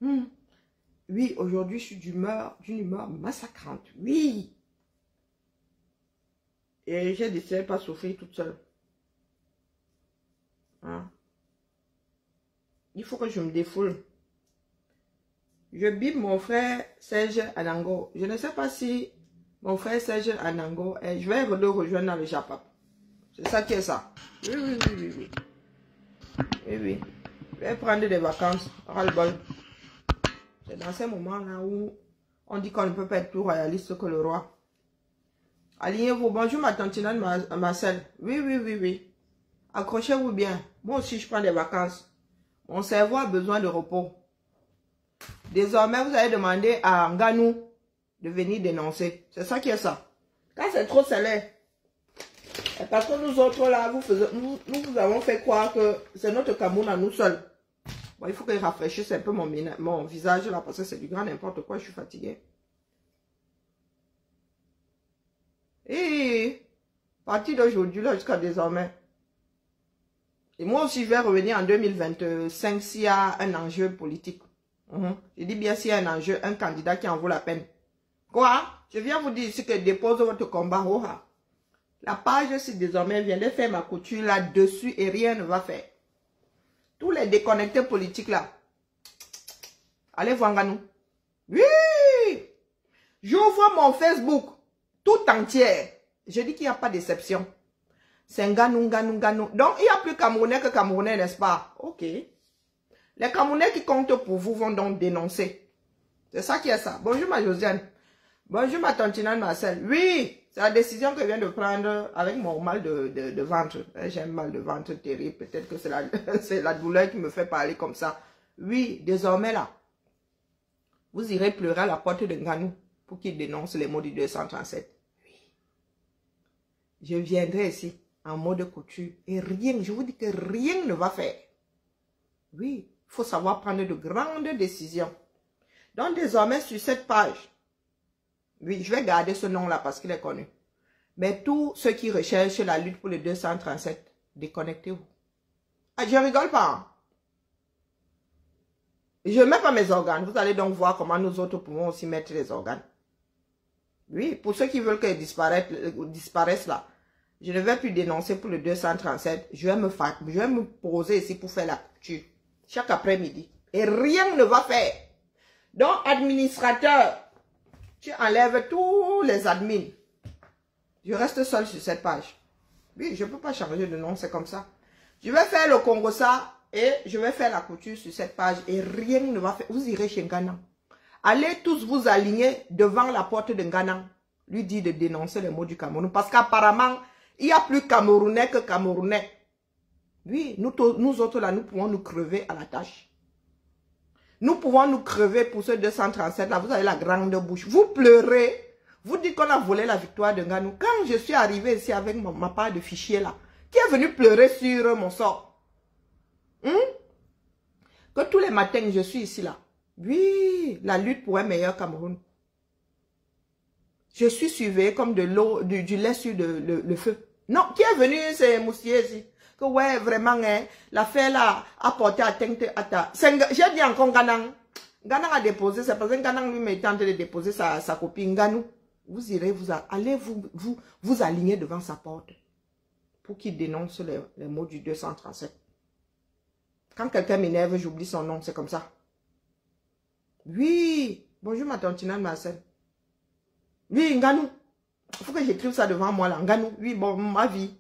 Oui, aujourd'hui, je suis d'une humeur massacrante. Oui. Et j'ai décidé de ne pas souffrir toute seule. Hein? Il faut que je me défoule. Je bip mon frère Serge Anango. Je ne sais pas si mon frère Serge Anango est... Je vais le rejoindre dans le Japap. C'est ça qui est ça. Oui, oui, oui, oui, oui. Oui, oui. Je vais prendre des vacances. Ras-le-bol. C'est dans ces moments-là où on dit qu'on ne peut pas être plus royaliste que le roi. Alignez-vous. Bonjour ma tante Marcel. Oui, oui, oui, oui. Accrochez-vous bien. Moi aussi, je prends des vacances. Mon cerveau a besoin de repos. Désormais, vous allez demander à Nganou de venir dénoncer. C'est ça qui est ça. Quand c'est trop salé. Parce que nous autres là, nous vous avons fait croire que c'est notre Cameroun à nous seuls. Bon, il faut que je rafraîchisse un peu mon visage là parce que c'est du grand n'importe quoi, je suis fatiguée. Et à partir d'aujourd'hui là jusqu'à désormais. Et moi aussi je vais revenir en 2025 s'il y a un enjeu politique. Je dis bien s'il y a un enjeu, un candidat qui en vaut la peine. Quoi? Je viens vous dire ici que dépose votre combat. La page, si désormais, vient de faire ma couture là-dessus et rien ne va faire. Tous les déconnectés politiques là. Allez voir Nganou. Oui! J'ouvre mon Facebook tout entier. Je dis qu'il n'y a pas d'exception. C'est Nganou. Donc, il n'y a plus Camerounais que Camerounais, n'est-ce pas? Ok. Les Camerounais qui comptent pour vous vont donc dénoncer. C'est ça qui est ça. Bonjour ma Josiane. Bonjour ma tantinane Marcel. Oui, c'est la décision que je viens de prendre avec mon mal de ventre. J'ai un mal de ventre terrible. Peut-être que c'est la douleur qui me fait parler comme ça. Oui, désormais là, vous irez pleurer à la porte de Nganou pour qu'il dénonce les mots du 237. Oui. Je viendrai ici en mode couture et rien, je vous dis que rien ne va faire. Oui, il faut savoir prendre de grandes décisions. Donc désormais sur cette page, oui, je vais garder ce nom-là parce qu'il est connu. Mais tous ceux qui recherchent la lutte pour le 237, déconnectez-vous. Ah, je rigole pas. Hein? Je ne mets pas mes organes. Vous allez donc voir comment nous autres pouvons aussi mettre les organes. Oui, pour ceux qui veulent qu'elles disparaissent là, je ne vais plus dénoncer pour le 237. Je vais me poser ici pour faire la couture. Chaque après-midi. Et rien ne va faire. Donc, administrateur, tu enlèves tous les admins. Je reste seul sur cette page. Oui, je ne peux pas changer de nom, c'est comme ça. Je vais faire le Congossa et je vais faire la couture sur cette page et rien ne va faire. Vous irez chez Ngana. Allez tous vous aligner devant la porte de Ngana. Lui dit de dénoncer les mots du Cameroun. Parce qu'apparemment, il y a plus Camerounais que Camerounais. Oui, nous autres là, nous pouvons nous crever à la tâche. Nous pouvons nous crever pour ce 237 là. Vous avez la grande bouche. Vous pleurez. Vous dites qu'on a volé la victoire de Nganou. Quand je suis arrivé ici avec ma part de fichier là, qui est venu pleurer sur mon sort? Que tous les matins je suis ici là. Oui, la lutte pour un meilleur Cameroun. Je suis surveillée comme de l'eau, du lait sur le feu. Non, qui est venu, c'est Moussier ici. Que ouais, vraiment, hein, l'affaire là a porté atteinte à ta... J'ai dit encore Ganang. Ganang a déposé, c'est parce que Ganang lui m'a tenté de déposer sa copine Nganou. Vous irez, allez vous aligner devant sa porte pour qu'il dénonce les mots du 237. Quand quelqu'un m'énerve, j'oublie son nom, c'est comme ça. Oui, bonjour ma tantinane Marcel. Oui, Nganou. Il faut que j'écrive ça devant moi là. Nganou, oui, bon, ma vie.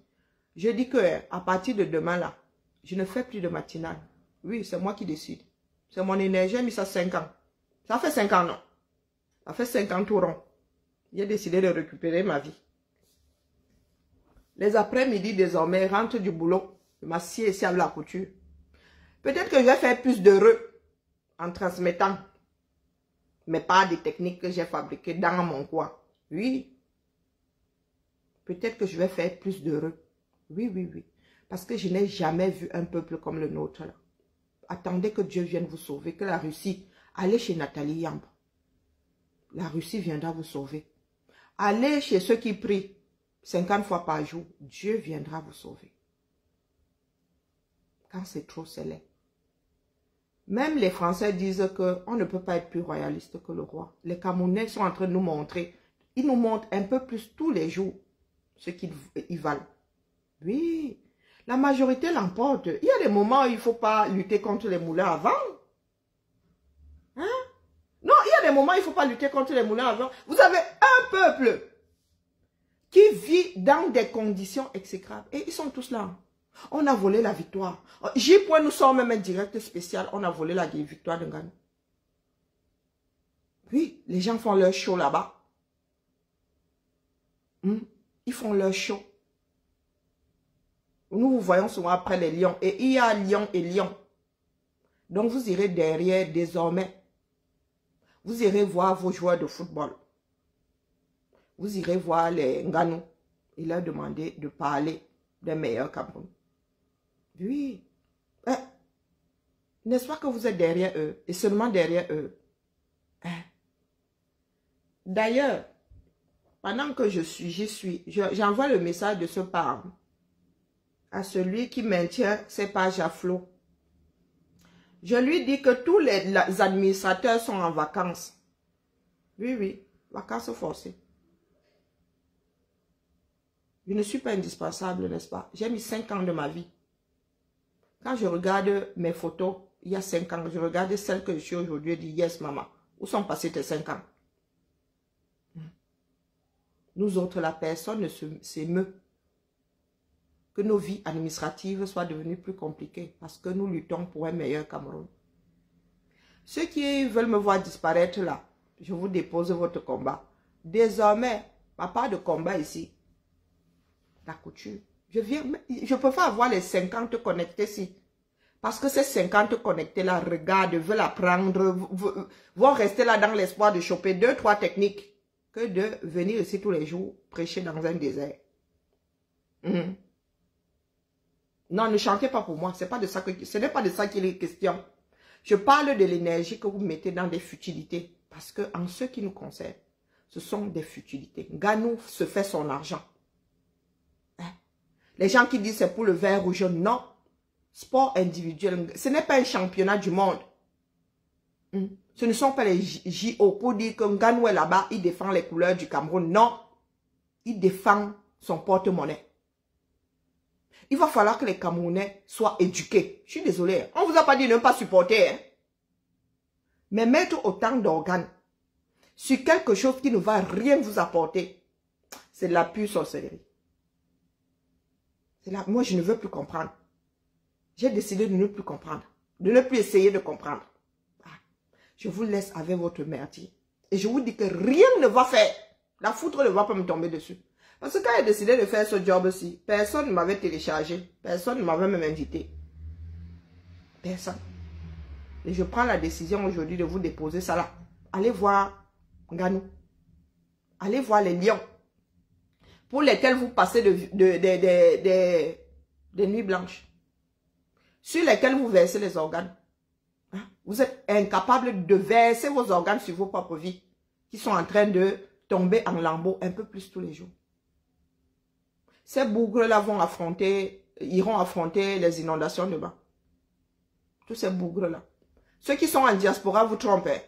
Je dis que à partir de demain là, je ne fais plus de matinale. Oui, c'est moi qui décide. C'est mon énergie, j'ai mis ça 5 ans. Ça fait 5 ans, non? Ça fait 5 ans tout rond. J'ai décidé de récupérer ma vie. Les après-midi désormais, rentre du boulot. Je m'assieds ici avec la couture. Peut-être que je vais faire plus d'heureux en transmettant mes parts de techniques que j'ai fabriquées dans mon coin. Oui. Peut-être que je vais faire plus d'heureux. Oui, oui, oui. Parce que je n'ai jamais vu un peuple comme le nôtre là. Attendez que Dieu vienne vous sauver, que la Russie... Allez chez Nathalie Yamb. La Russie viendra vous sauver. Allez chez ceux qui prient 50 fois par jour. Dieu viendra vous sauver. Quand c'est trop, c'est laid. Même les Français disent qu'on ne peut pas être plus royaliste que le roi. Les Camerounais sont en train de nous montrer. Ils nous montrent un peu plus tous les jours ce qu'ils valent. Oui, la majorité l'emporte. Il y a des moments où il ne faut pas lutter contre les moulins à vent. Hein? Non, il y a des moments où il ne faut pas lutter contre les moulins à vent. Vous avez un peuple qui vit dans des conditions exécrables. Et ils sont tous là. On a volé la victoire. J-Point nous sort même un direct spécial. On a volé la victoire de Nganou. Oui, les gens font leur show là-bas. Ils font leur show. Nous vous voyons souvent après les lions. Et il y a lion et lion. Donc vous irez derrière désormais. Vous irez voir vos joueurs de football. Vous irez voir les Nganou et leur demander de parler des meilleurs Cameroun. Oui. N'est-ce pas que vous êtes derrière eux et seulement derrière eux? D'ailleurs, pendant que j'y suis, j'envoie le message de ce parent à celui qui maintient ses pages à flot. Je lui dis que tous les administrateurs sont en vacances. Oui, vacances forcées. Je ne suis pas indispensable, n'est-ce pas? J'ai mis 5 ans de ma vie. Quand je regarde mes photos, il y a 5 ans, je regarde celles que je suis aujourd'hui et dis, yes, maman, où sont passés tes 5 ans? Nous autres, la personne ne s'émeut que nos vies administratives soient devenues plus compliquées parce que nous luttons pour un meilleur Cameroun. Ceux qui veulent me voir disparaître là, je vous dépose votre combat. Désormais, ma part de combat ici, la couture. Je préfère avoir les 50 connectés ici. Parce que ces 50 connectés là, regardent, veulent apprendre, vont rester là dans l'espoir de choper 2-3 techniques que de venir ici tous les jours prêcher dans un désert. Non, ne chantez pas pour moi. Ce n'est pas de ça qu'il est question. Je parle de l'énergie que vous mettez dans des futilités. Parce que en ce qui nous concerne, ce sont des futilités. Nganou se fait son argent. Les gens qui disent c'est pour le vert ou jaune, non. Sport individuel, ce n'est pas un championnat du monde. Ce ne sont pas les JO pour dire que Nganou est là-bas, il défend les couleurs du Cameroun. Non, il défend son porte-monnaie. Il va falloir que les Camerounais soient éduqués. Je suis désolée, on ne vous a pas dit de ne pas supporter. Hein? Mais mettre autant d'organes sur quelque chose qui ne va rien vous apporter, c'est de la pure sorcellerie. Moi, je ne veux plus comprendre. J'ai décidé de ne plus comprendre. De ne plus essayer de comprendre. Je vous laisse avec votre merdier. Et je vous dis que rien ne va faire. La foudre ne va pas me tomber dessus. Parce que quand j'ai décidé de faire ce job-ci, personne ne m'avait téléchargé. Personne ne m'avait même invité. Personne. Et je prends la décision aujourd'hui de vous déposer ça là. Allez voir Nganou. Allez voir les lions. Pour lesquels vous passez des nuits blanches. Sur lesquels vous versez les organes. Vous êtes incapable de verser vos organes sur vos propres vies. Qui sont en train de tomber en lambeaux un peu plus tous les jours. Ces bougres-là iront affronter les inondations demain. Tous ces bougres-là. Ceux qui sont en diaspora vous trompez.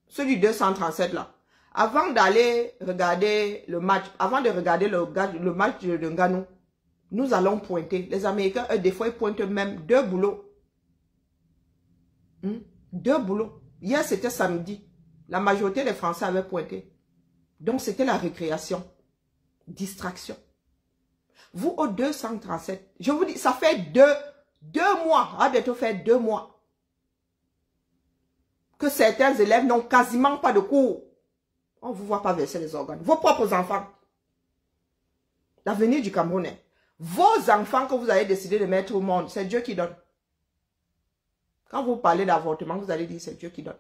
Ceux du 237 là. Avant d'aller regarder le match, avant de regarder le match de Nganou, nous allons pointer. Les Américains, eux, des fois, ils pointent même 2 boulots. 2 boulots. Hier, c'était samedi. La majorité des Français avaient pointé. Donc, c'était la récréation. Distraction. Vous, au 237, je vous dis, ça fait 2 mois. À bientôt faire 2 mois. Que certains élèves n'ont quasiment pas de cours. On ne vous voit pas verser les organes. Vos propres enfants. L'avenir du Camerounais. Vos enfants que vous avez décidé de mettre au monde, c'est Dieu qui donne. Quand vous parlez d'avortement, vous allez dire c'est Dieu qui donne.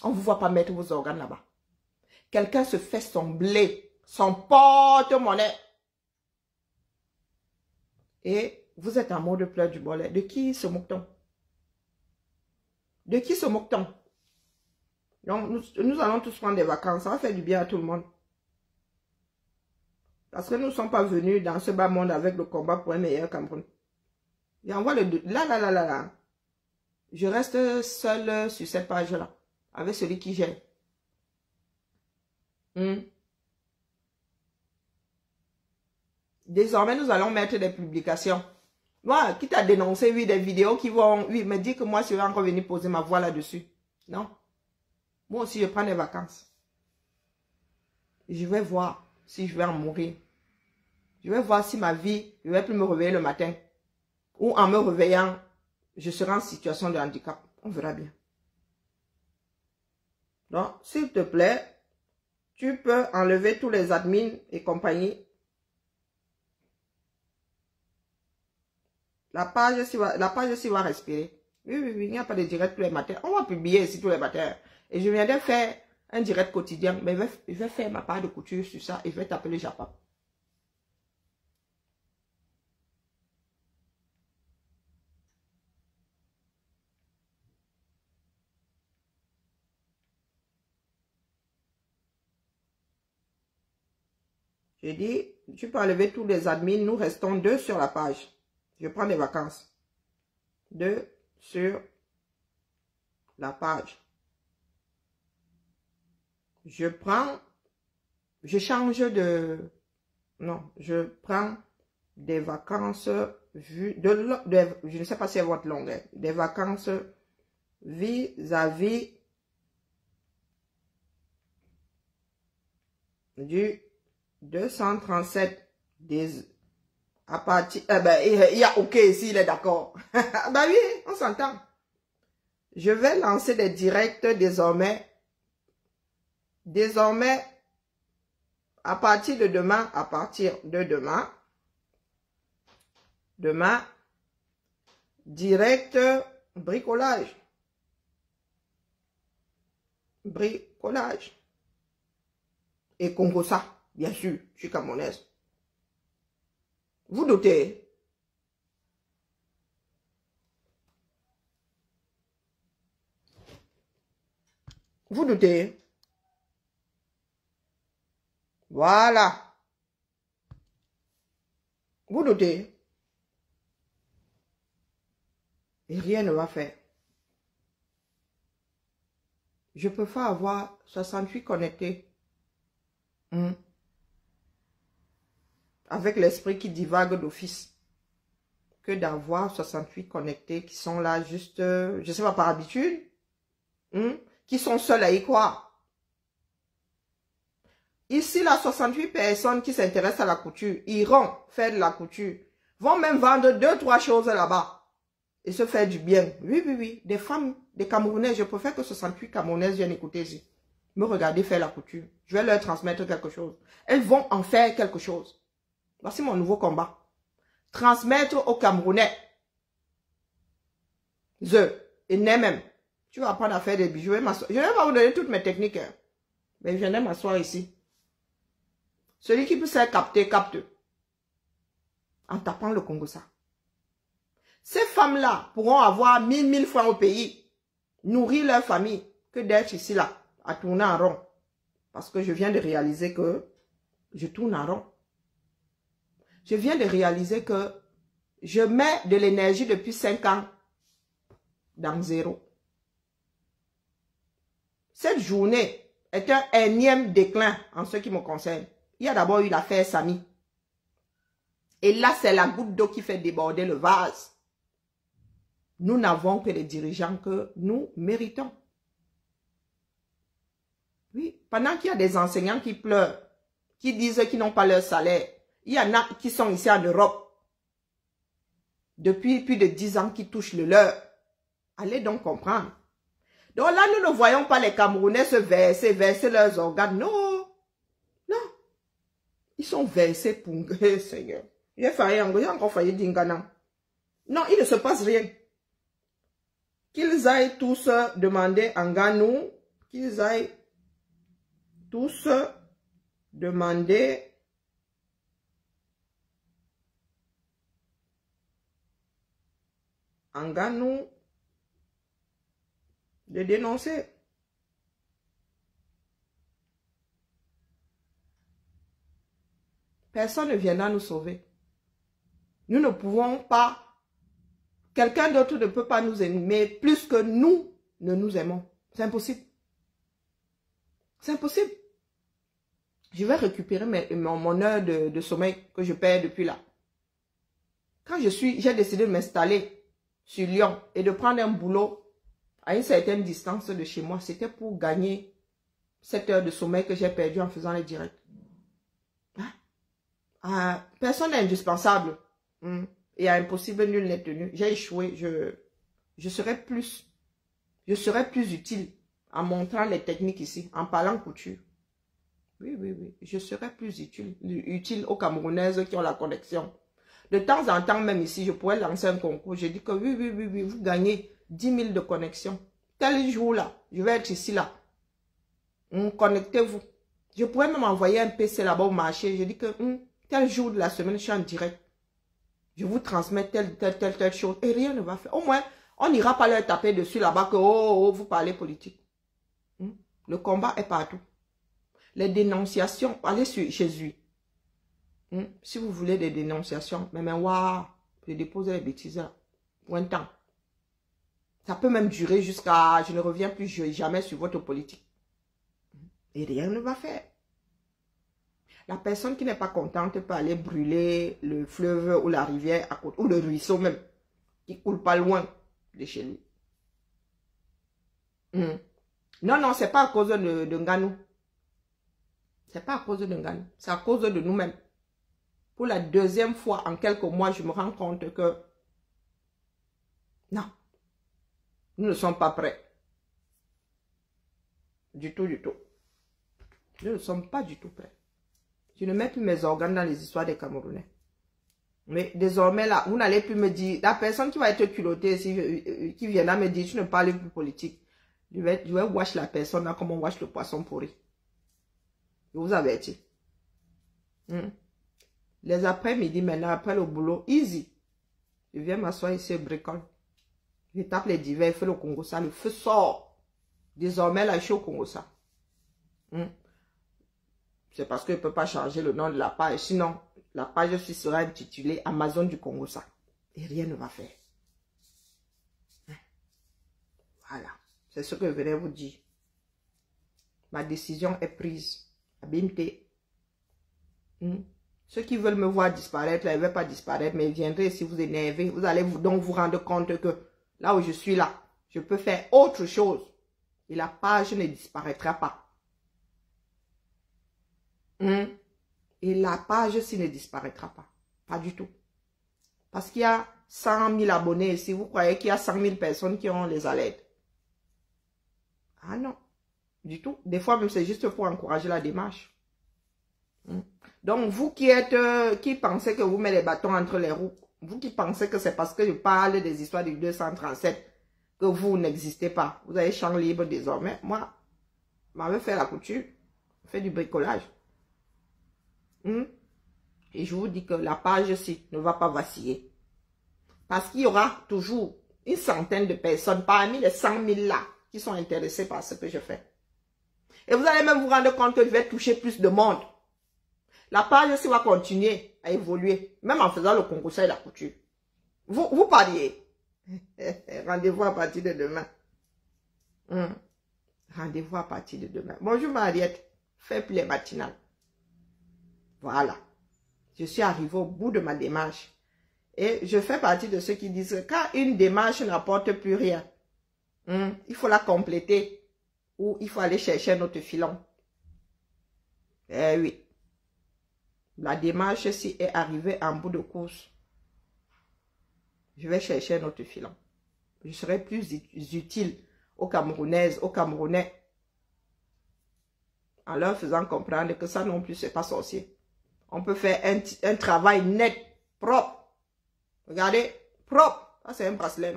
On ne vous voit pas mettre vos organes là-bas. Quelqu'un se fait son blé, son porte-monnaie. Et vous êtes en mode pleurs du bollet. De qui se moque-t-on? De qui se moque-t-on? Donc, nous allons tous prendre des vacances. Ça va faire du bien à tout le monde. Parce que nous ne sommes pas venus dans ce bas monde avec le combat pour un meilleur Cameroun. J'envoie le... Là. Je reste seule sur cette page-là. Avec celui qui gère. Désormais, nous allons mettre des publications. Moi, quitte à dénoncer, oui, des vidéos qui vont, oui, me dire que moi, je vais encore venir poser ma voix là-dessus. Non. Moi aussi, je prends des vacances. Je vais voir si je vais en mourir. Je vais voir si ma vie, je ne vais plus me réveiller le matin. Ou en me réveillant, je serai en situation de handicap. On verra bien. Donc, s'il te plaît, tu peux enlever tous les admins et compagnie. La page aussi va respirer. Oui, il n'y a pas de direct tous les matins. On va publier ici tous les matins. Et je viendrai faire un direct quotidien. Mais je vais faire ma part de couture sur ça et je vais t'appeler Japon. Je dis, tu peux enlever tous les admins. Nous restons 2 sur la page. Je prends des vacances. 2 sur la page. Je change de... Non, je prends des vacances je ne sais pas si c'est votre longue. Des vacances vis-à-vis du 237 des... À partir... il y a OK ici, il est d'accord. Bah oui, on s'entend. Je vais lancer des directs désormais. Désormais, à partir de demain, direct bricolage. Bricolage. Et Congo-ça, bien sûr, je suis camerounaise. Vous doutez? Vous doutez? Voilà. Vous doutez? Et rien ne va faire. Je préfère avoir 68 connectés. Avec l'esprit qui divague d'office. Que d'avoir 68 connectés qui sont là juste, je ne sais pas, par habitude. Qui sont seuls à y croire. Ici, là, 68 personnes qui s'intéressent à la couture, iront faire de la couture. Vont même vendre 2-3 choses là-bas. Et se faire du bien. Oui. Des femmes, des Camerounais, je préfère que 68 Camerounaises viennent écouter ici. Me regarder faire la couture. Je vais leur transmettre quelque chose. Elles vont en faire quelque chose. Voici mon nouveau combat. Transmettre aux Camerounais. Et même. Tu vas apprendre à faire des bijoux. Je ne vais pas vous donner toutes mes techniques. Mais je viendrai m'asseoir ici. Celui qui peut se capter, capte. En tapant le Congo-ça. Ces femmes-là pourront avoir 1000 francs au pays. Nourrir leur famille. Que d'être ici là. À tourner en rond. Parce que je viens de réaliser que je tourne en rond. Je viens de réaliser que je mets de l'énergie depuis 5 ans dans zéro. Cette journée est un énième déclin en ce qui me concerne. Il y a d'abord eu l'affaire Samy. Et là, c'est la goutte d'eau qui fait déborder le vase. Nous n'avons que des dirigeants que nous méritons. Oui, pendant qu'il y a des enseignants qui pleurent, qui disent qu'ils n'ont pas leur salaire, il y en a qui sont ici en Europe depuis plus de 10 ans qui touchent le leur. Allez donc comprendre. Donc là, nous ne voyons pas les Camerounais se verser leurs organes. Non. Ils sont versés pour... Seigneur. J'ai encore failli d'Ingana. Non, il ne se passe rien. Qu'ils aillent tous demander en Ganou, qu'ils aillent tous demander en Ganou de dénoncer. Personne ne viendra nous sauver. Nous ne pouvons pas quelqu'un d'autre ne peut pas nous aimer plus que nous ne nous aimons. C'est impossible. C'est impossible. Je vais récupérer mon heure de sommeil que je perds depuis là. Quand j'ai décidé de m'installer sur Lyon et de prendre un boulot à une certaine distance de chez moi, c'était pour gagner cette heure de sommeil que j'ai perdu en faisant les directs. Personne n'est indispensable. Et à impossible, nul n'est tenu. J'ai échoué. Je serai plus utile en montrant les techniques ici, en parlant couture. Oui. Je serai plus utile aux Camerounaises qui ont la connexion. De temps en temps, même ici, je pourrais lancer un concours. Je dis que oui, vous gagnez 10 000 de connexion. Tel jour-là, je vais être ici, là. Connectez-vous. Je pourrais même envoyer un PC là-bas au marché. Je dis que tel jour de la semaine, je suis en direct. Je vous transmets telle chose. Et rien ne va faire. Au moins, on n'ira pas leur taper dessus là-bas que vous parlez politique. Le combat est partout. Les dénonciations, allez chez lui. Si vous voulez des dénonciations, mais waouh, je dépose les bêtises là, pour un temps. Ça peut même durer jusqu'à, je ne reviens plus jamais sur votre politique. Et rien ne va faire. La personne qui n'est pas contente peut aller brûler le fleuve ou la rivière à côté, ou le ruisseau même, qui coule pas loin de chez lui. Non, c'est pas à cause de Nganou. C'est pas à cause de Nganou, c'est à cause de nous-mêmes. Pour la deuxième fois en quelques mois, je me rends compte que non, nous ne sommes pas prêts. Du tout. Nous ne sommes pas du tout prêts. Je ne mets plus mes organes dans les histoires des Camerounais. Mais désormais, là, vous n'allez plus me dire, la personne qui va être culottée, qui viendra me dire, tu ne parles plus politique. Je vais wash la personne là comme on wash le poisson pourri. Je vous avertis. Les après-midi, maintenant, après le boulot, easy. Je viens m'asseoir ici et bricole. Je tape les divers, je fais le Congo ça, le feu sort. Désormais, là, je suis au Congo ça. C'est parce que je ne peux pas changer le nom de la page. Sinon, la page aussi sera intitulée Amazon du Congo ça. Et rien ne va faire. Voilà. C'est ce que je venais vous dire. Ma décision est prise. Abimté. Ceux qui veulent me voir disparaître, là, ils ne veulent pas disparaître, mais viendrez si vous énervez. Vous allez donc vous rendre compte que là où je suis là, je peux faire autre chose. Et la page ne disparaîtra pas. Et la page aussi ne disparaîtra pas. Pas du tout. Parce qu'il y a 100 000 abonnés ici. Vous croyez qu'il y a 100 000 personnes qui ont les alertes? Ah non. Du tout. Des fois même c'est juste pour encourager la démarche. Donc vous qui pensez que vous mettez les bâtons entre les roues, vous qui pensez que c'est parce que je parle des histoires du 237 que vous n'existez pas. Vous avez champ libre désormais. Moi, je m'avais fait la couture. Je fais du bricolage. Et je vous dis que la page-ci ne va pas vaciller. Parce qu'il y aura toujours une centaine de personnes parmi les 100 000 là qui sont intéressés par ce que je fais. Et vous allez même vous rendre compte que je vais toucher plus de monde. La page-ci va continuer à évoluer, même en faisant le concours et la couture. Vous pariez. Rendez-vous à partir de demain. Rendez-vous à partir de demain. Bonjour Mariette. Fais plus les matinales. Voilà. Je suis arrivé au bout de ma démarche. Et je fais partie de ceux qui disent que quand une démarche n'apporte plus rien, il faut la compléter ou il faut aller chercher un autre filon. Eh oui. La démarche ci est arrivée en bout de course. Je vais chercher un autre filon. Je serai plus utile aux Camerounaises, aux Camerounais, en leur faisant comprendre que ça non plus, c'est pas sorcier. On peut faire un travail net, propre. Regardez, propre. Ça, c'est un bracelet,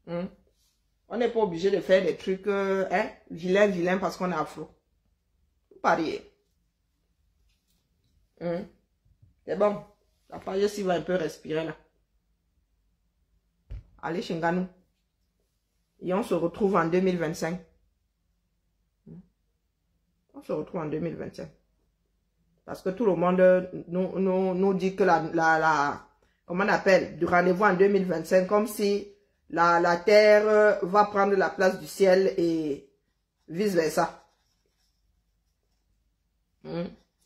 non? On n'est pas obligé de faire des trucs vilains parce qu'on est afro. Vous pariez. C'est bon. La page aussi va un peu respirer là. Allez chez Nganou. Et on se retrouve en 2025. On se retrouve en 2025. Parce que tout le monde nous dit que comment on appelle, du rendez-vous en 2025, comme si la terre va prendre la place du ciel et vice-versa.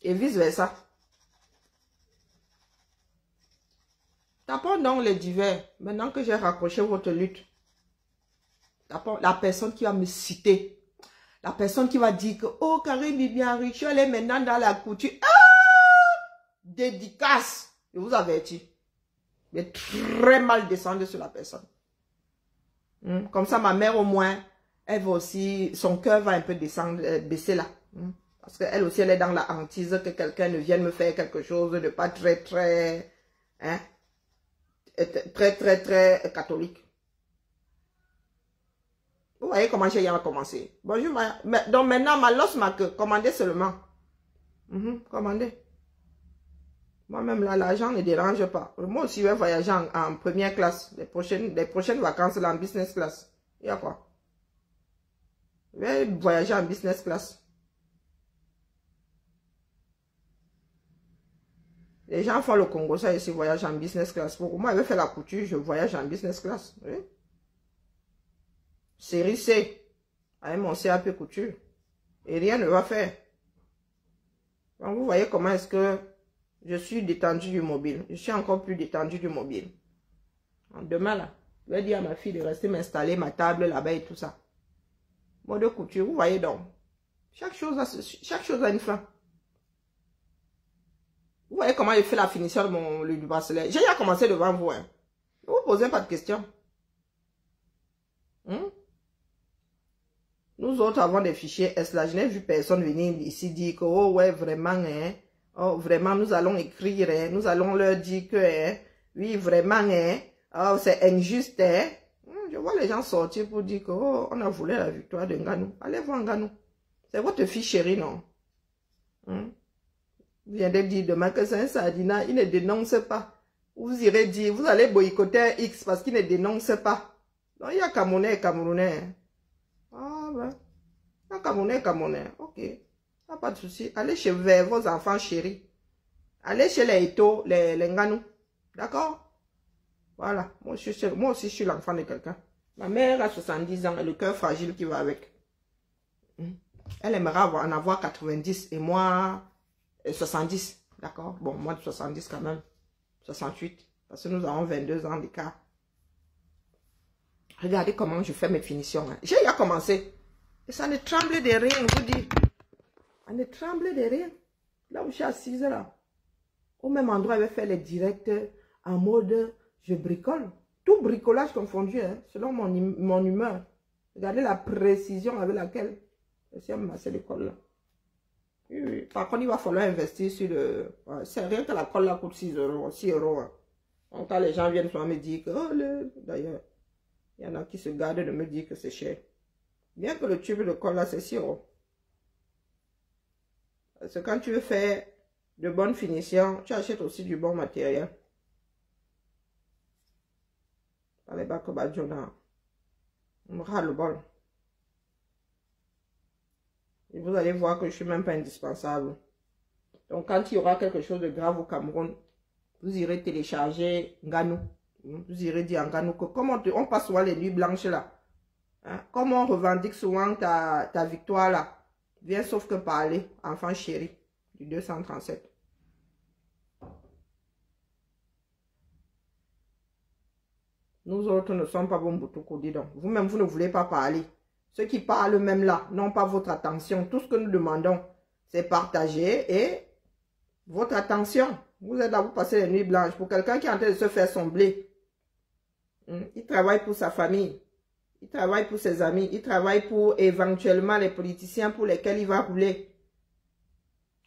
Et vice-versa. Tapons donc les divers. Maintenant que j'ai raccroché votre lutte. Tapons la personne qui va me citer. La personne qui va dire que, oh, Karine Bibian, je elle est maintenant dans la couture. Ah! Dédicace. Je vous avertis. Mais très mal descendre sur la personne. Comme ça, ma mère, au moins, elle va aussi, son cœur va un peu descendre, baisser là. Parce qu'elle aussi, elle est dans la hantise que quelqu'un ne vienne me faire quelque chose de pas très catholique. Vous voyez comment j'ai commencé. Bonjour, donc maintenant, ma losse m'a que commandé seulement. Commandez. Moi-même, là, l'argent ne dérange pas. Moi aussi, je vais voyager en première classe. Les prochaines vacances, là, en business class. Il y a quoi? Je vais voyager en business class. Les gens font le Congo, ça ici, voyage en business class. Pour moi, je vais faire la couture, je voyage en business class. Oui. Série C. Avec mon CAP couture. Et rien ne va faire. Donc, vous voyez comment est-ce que je suis détendu du mobile. Je suis encore plus détendu du mobile. Demain, là, je vais dire à ma fille de rester m'installer ma table là-bas et tout ça. Mode couture, vous voyez donc. Chaque chose a une fin. Vous voyez comment je fais la finition de du bracelet. J'ai déjà commencé devant vous. Hein. Ne vous posez pas de questions. Nous autres avons des fichiers S là. Je n'ai vu personne venir ici dire que, oh ouais, vraiment, hein. Oh, vraiment, nous allons écrire, hein. Nous allons leur dire que, hein, oui, vraiment, hein. Oh, c'est injuste, hein. Je vois les gens sortir pour dire que, oh, on a voulu la victoire de Nganou. Allez voir Nganou. C'est votre fille chérie, non? Vous viendrez dire demain que c'est un sardina, il ne dénonce pas. Vous irez dire, vous allez boycotter X parce qu'il ne dénonce pas. Non, il y a Camerounais et Camerounais. Ah ben, il y a Camerounais et Camerounais. Ok, pas de souci. Allez chez vos enfants chéris. Allez chez les Eto, les Nganou. D'accord? Voilà, moi aussi je suis l'enfant de quelqu'un. Ma mère a 70 ans et le cœur fragile qui va avec. Elle aimerait en avoir 90 et moi 70. D'accord? Bon, moi de 70 quand même. 68. Parce que nous avons 22 ans d'écart. Regardez comment je fais mes finitions. Hein. J'ai déjà commencé. Et ça ne tremble de rien, je vous dis. Ça ne tremble de rien. Là où je suis assise là. Au même endroit, je vais faire les directs en mode je bricole. Tout bricolage confondu, hein, selon mon humeur. Regardez la précision avec laquelle je suis amassé l'école là. Oui, oui. Par contre, il va falloir investir sur le... Ouais, c'est rien que la colle là coûte 6 euros. 6 euros. Hein. Donc, quand les gens viennent souvent me dire que... Oh, d'ailleurs, il y en a qui se gardent de me dire que c'est cher. Bien que le tube de colle là, c'est 6 euros. Parce que quand tu veux faire de bonnes finitions, tu achètes aussi du bon matériel. Allez, Bakoba Jonah. On me râle le bol. Et vous allez voir que je ne suis même pas indispensable. Donc, quand il y aura quelque chose de grave au Cameroun, vous irez télécharger Nganou. Vous irez dire à Nganou que comme on passe souvent les nuits blanches là. Hein, comme on revendique souvent ta victoire là. Viens sauf que parler, enfant chéri, du 237. Nous autres ne sommes pas bons boutoukou, dis donc. Vous-même, vous ne voulez pas parler. Ceux qui parlent même là n'ont pas votre attention. Tout ce que nous demandons, c'est partager et votre attention. Vous êtes là, vous passez les nuits blanches. Pour quelqu'un qui est en train de se faire son blé, il travaille pour sa famille, il travaille pour ses amis, il travaille pour éventuellement les politiciens pour lesquels il va rouler.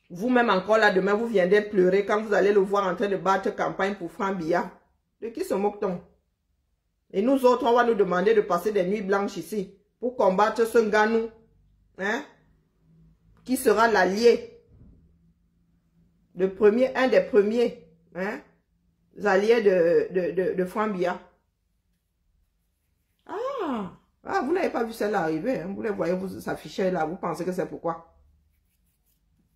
Vous-même encore là, demain, vous viendrez pleurer quand vous allez le voir en train de battre campagne pour Franck Biya. De qui se moque-t-on? Et nous autres, on va nous demander de passer des nuits blanches ici pour combattre ce Nganou, hein, qui sera l'allié, un des premiers, hein, alliés de Franck Biya. Ah, vous n'avez pas vu celle-là arriver, hein, vous les voyez, vous s'affichez là, vous pensez que c'est pourquoi?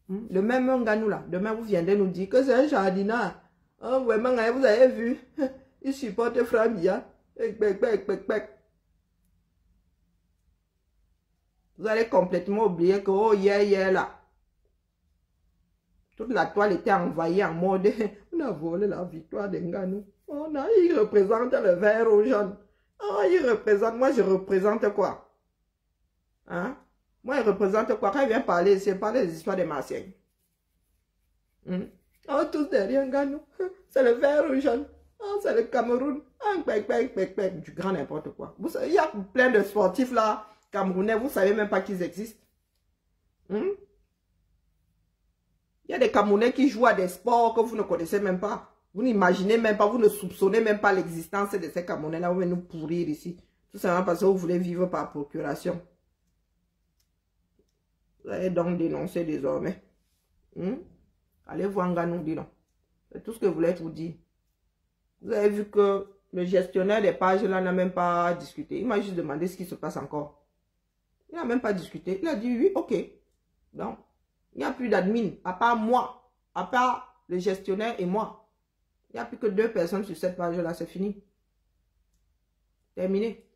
Le même Nganou là, demain vous viendrez nous dire que c'est un jardinat. Oh, vraiment, vous avez vu, il supporte Frambia. Vous allez complètement oublier que, oh, hier, là. Toute la toile était envahie en mode, on a volé la victoire de Nganou. Il représente le vert au jaune. Oh, il représente, moi je représente quoi? Hein? Moi, il représente quoi? Quand il vient parler, c'est parler des histoires des Marseillais. Oh, tous derrière Nganou. C'est le vert ou jaune. Oh, c'est le Cameroun. Du grand n'importe quoi. Il y a plein de sportifs là, camerounais, vous ne savez même pas qu'ils existent. Il y a des Camerounais qui jouent à des sports que vous ne connaissez même pas. Vous n'imaginez même pas, vous ne soupçonnez même pas l'existence de ces Camerounais là. Vous venez nous pourrir ici. Tout simplement parce que vous voulez vivre par procuration. Vous allez donc dénoncer désormais. Allez voir Nganou, dis donc. C'est tout ce que je voulais vous dire. Vous avez vu que le gestionnaire des pages là n'a même pas discuté. Il m'a juste demandé ce qui se passe encore. Il n'a même pas discuté. Il a dit oui, ok. Donc, il n'y a plus d'admin, à part moi, à part le gestionnaire et moi. Il n'y a plus que 2 personnes sur cette page là, c'est fini. Terminé.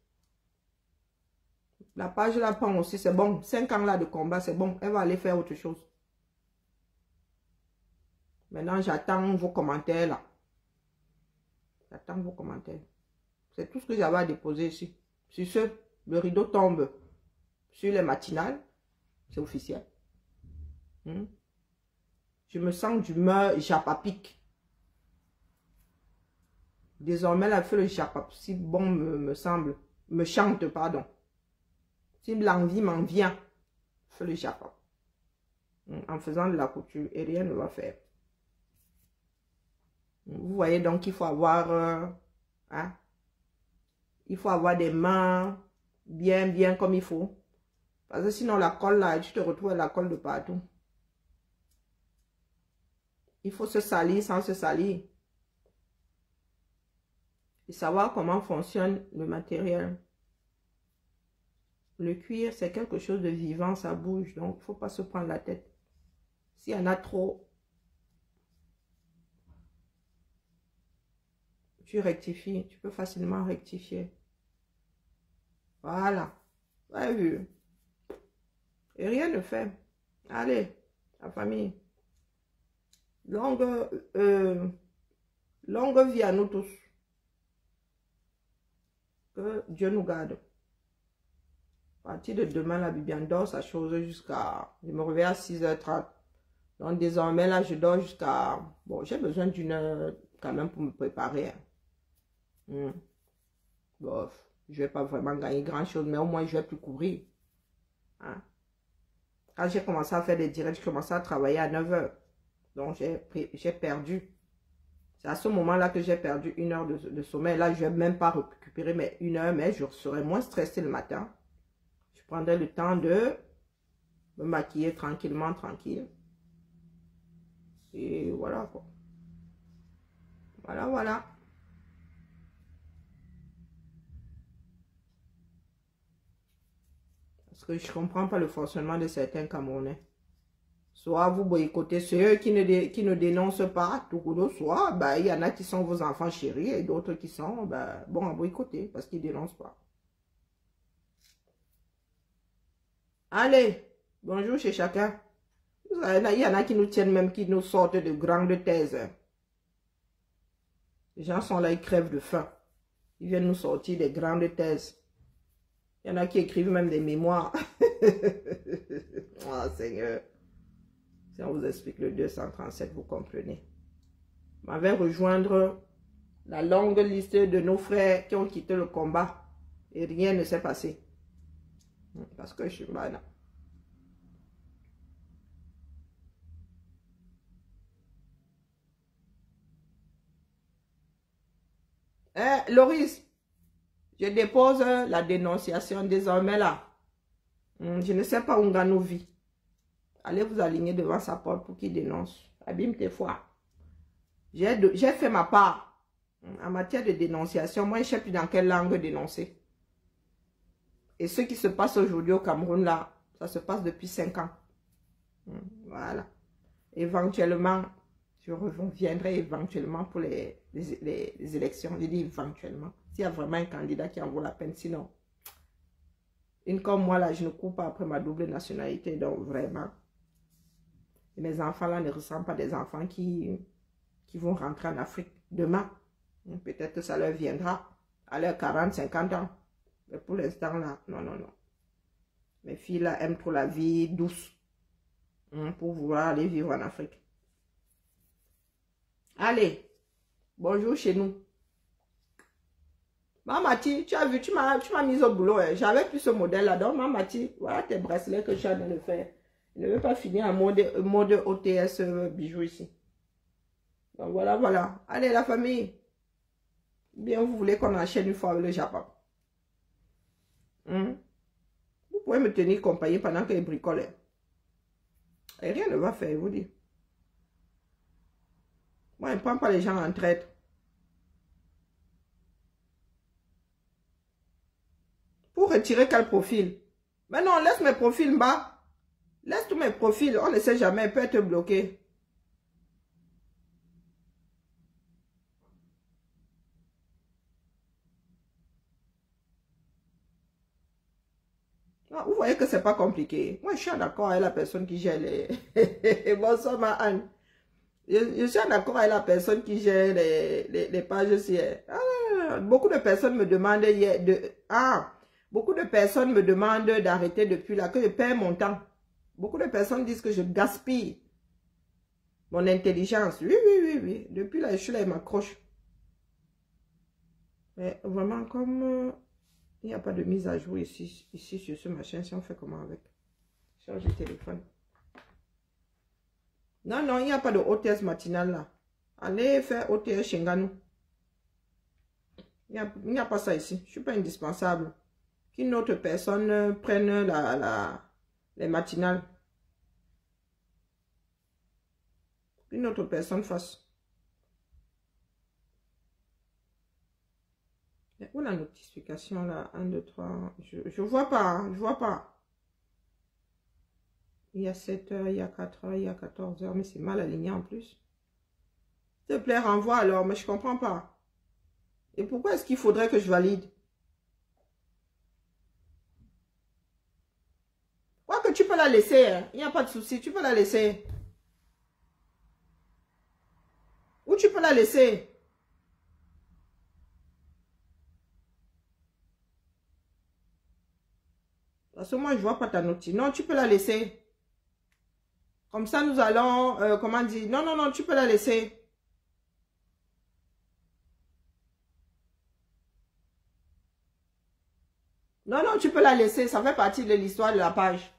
La page là prend aussi, c'est bon. 5 ans là de combat, c'est bon. Elle va aller faire autre chose. Maintenant, j'attends vos commentaires là. J'attends vos commentaires. C'est tout ce que j'avais à déposer ici. Sur ce, le rideau tombe sur les matinales. C'est officiel. Je me sens d'humeur japapique. Désormais, la feuille japap, si bon me semble, me chante, pardon. Si l'envie m'en vient, feuille japap. En faisant de la couture, et rien ne va faire. Vous voyez donc qu'il faut avoir, il faut avoir des mains bien comme il faut. Parce que sinon la colle là, tu te retrouves à la colle de partout. Il faut se salir sans se salir. Et savoir comment fonctionne le matériel. Le cuir, c'est quelque chose de vivant, ça bouge. Donc, il ne faut pas se prendre la tête. S'il y en a trop, tu rectifies. Tu peux facilement rectifier. Voilà. Vous avez vu. Et rien ne fait. Allez, la famille. Longue vie à nous tous. Que Dieu nous garde. À partir de demain, la Bibiane dort sa chose jusqu'à... Je me réveille à 6h30. Donc désormais, là, je dors jusqu'à... Bon, j'ai besoin d'une heure quand même pour me préparer. Bon, je ne vais pas vraiment gagner grand-chose, mais au moins, je vais plus courir. Quand j'ai commencé à faire des directs, je commençais à travailler à 9h. Donc, j'ai perdu. C'est à ce moment-là que j'ai perdu 1 heure de sommeil. Là, je ne vais même pas récupérer mes 1 heure, mais je serai moins stressée le matin. Je prendrai le temps de me maquiller tranquillement, tranquille. Et voilà, quoi. Voilà. Parce que je ne comprends pas le fonctionnement de certains Camerounais. Soit vous boycottez ceux qui ne dénoncent pas, tout coup, soit il y en a qui sont vos enfants chéris et d'autres qui sont bon à boycotter parce qu'ils ne dénoncent pas. Allez, bonjour chez chacun. Il y en a qui nous tiennent même, qui nous sortent de grandes thèses. Les gens sont là, ils crèvent de faim. Ils viennent nous sortir des grandes thèses. Il y en a qui écrivent même des mémoires. Oh Seigneur. Si on vous explique le 237, vous comprenez. On va rejoindre la longue liste de nos frères qui ont quitté le combat. Et rien ne s'est passé. Parce que je suis malade. Loris, je dépose la dénonciation désormais là. Je ne sais pas où Nganou vit. Allez vous aligner devant sa porte pour qu'il dénonce. Abîme tes foi. J'ai fait ma part. En matière de dénonciation, moi je ne sais plus dans quelle langue dénoncer. Et ce qui se passe aujourd'hui au Cameroun là, ça se passe depuis 5 ans. Voilà. Éventuellement, Je reviendrai éventuellement pour les élections. Je dis éventuellement. S'il y a vraiment un candidat qui en vaut la peine. Sinon, une comme moi, là, je ne cours pas après ma double nationalité. Donc, vraiment. Et mes enfants, là, ne ressemblent pas des enfants qui vont rentrer en Afrique demain. Peut-être que ça leur viendra à leurs 40, 50 ans. Mais pour l'instant, là, non, non, non. Mes filles, là, aiment trop la vie douce. Pour vouloir aller vivre en Afrique. Allez, bonjour chez nous. Mamati, tu as vu, tu m'as mis au boulot. Hein. J'avais plus ce modèle-là. Donc, Mamati, voilà tes bracelets que je suis en train de faire. Je ne veux pas finir en mode OTS bijoux ici. Donc, voilà, voilà. Allez, la famille. Bien, vous voulez qu'on enchaîne une fois avec le Japon. Vous pouvez me tenir compagnie pendant que je bricole. Et rien ne va faire, je vous dis. Moi, je ne prends pas les gens en traite. Pour retirer quel profil? Mais non, laisse mes profils bas. Laisse tous mes profils. On ne sait jamais, il peut être bloqué. Vous voyez que c'est pas compliqué. Moi, je suis d'accord avec la personne qui gère les... Bonsoir, ma Anne. Je suis d'accord avec la personne qui gère les pages aussi. Beaucoup de personnes me demandent beaucoup de personnes me demandent d'arrêter depuis là, que je perds mon temps. Beaucoup de personnes disent que je gaspille mon intelligence. Oui, oui, oui, oui. Depuis là, je suis là, il m'accroche. Mais vraiment, comme il n'y a pas de mise à jour ici sur ce machin, si on fait comment avec? Changer téléphone. Non, non, il n'y a pas de hôtesse matinale là. Allez faire hôtesse chez Nganou. Il n'y a pas ça ici. Je ne suis pas indispensable. Qu'une autre personne prenne les matinales. Qu'une autre personne fasse. Où la notification là? 1, 2, 3. Je vois pas. Hein, je vois pas. Il y a 7 heures, il y a 4 heures, il y a 14 heures. Mais c'est mal aligné en plus. S'il te plaît, renvoie alors. Mais je comprends pas. Et pourquoi est-ce qu'il faudrait que je valide? Ouais, que tu peux la laisser. Hein. Il n'y a pas de souci. Tu peux la laisser. Ou tu peux la laisser. Parce que moi, je ne vois pas ta notice. Non, tu peux la laisser. Comme ça, nous allons... comment dire? Non, non, non, tu peux la laisser. Non, non, tu peux la laisser. Ça fait partie de l'histoire de la page.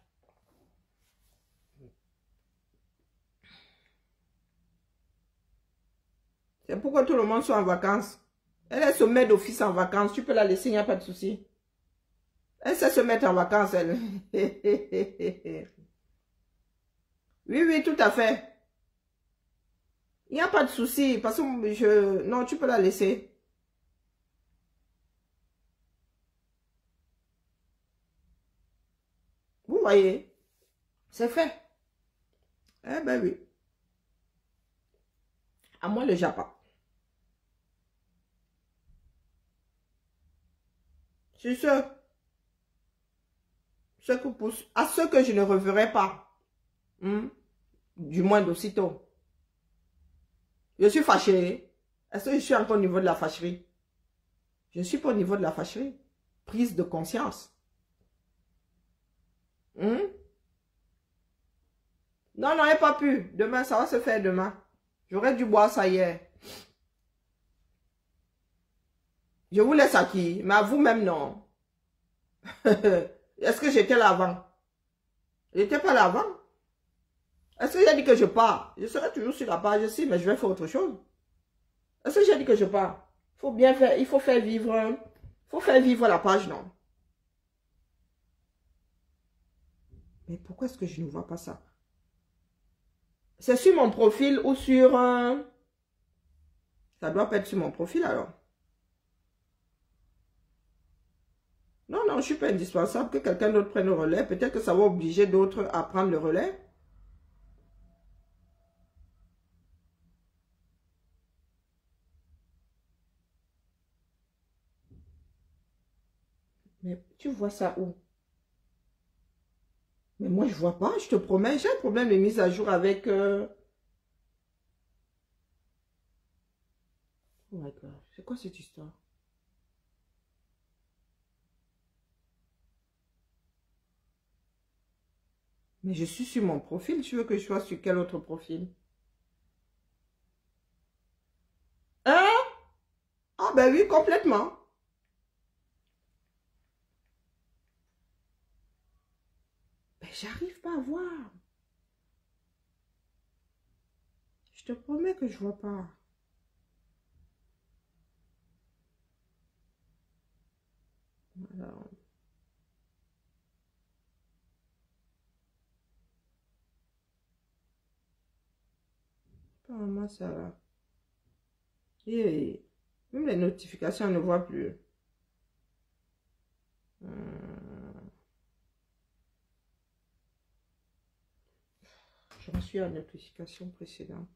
C'est pour que tout le monde soit en vacances. Elle se met d'office en vacances. Tu peux la laisser, il n'y a pas de souci. Elle sait se mettre en vacances, elle. Oui, oui, tout à fait. Il n'y a pas de souci. Parce que non, tu peux la laisser. Vous voyez? C'est fait. Eh ben oui. À moi le Japon. C'est à ceux que je ne reverrai pas. Du moins d'aussitôt. Je suis fâchée. Est-ce que je suis encore au niveau de la fâcherie? Je ne suis pas au niveau de la fâcherie. Prise de conscience. Non, non, il n'y a pas pu. Demain, ça va se faire demain. J'aurais dû boire ça hier. Je vous laisse à qui? Mais à vous-même, non. Est-ce que j'étais là avant? J'étais pas là avant. Est-ce que j'ai dit que je pars? Je serai toujours sur la page ici, mais je vais faire autre chose. Est-ce que j'ai dit que je pars? Faut bien faire, il faut faire vivre la page, non? Mais pourquoi est-ce que je ne vois pas ça? C'est sur mon profil ou sur... Ça doit pas être sur mon profil alors. Non, non, je ne suis pas indispensable que quelqu'un d'autre prenne le relais. Peut-être que ça va obliger d'autres à prendre le relais. Mais tu vois ça où? Mais moi, je vois pas, je te promets. J'ai un problème de mise à jour avec... Oh my God, c'est quoi cette histoire? Mais je suis sur mon profil. Tu veux que je sois sur quel autre profil? Hein? Ah ben oui, complètement. Mais j'arrive pas à voir. Je te promets que je vois pas. Alors, apparemment ça va. Et même les notifications, on ne voit plus. Je me suis à la notification précédente.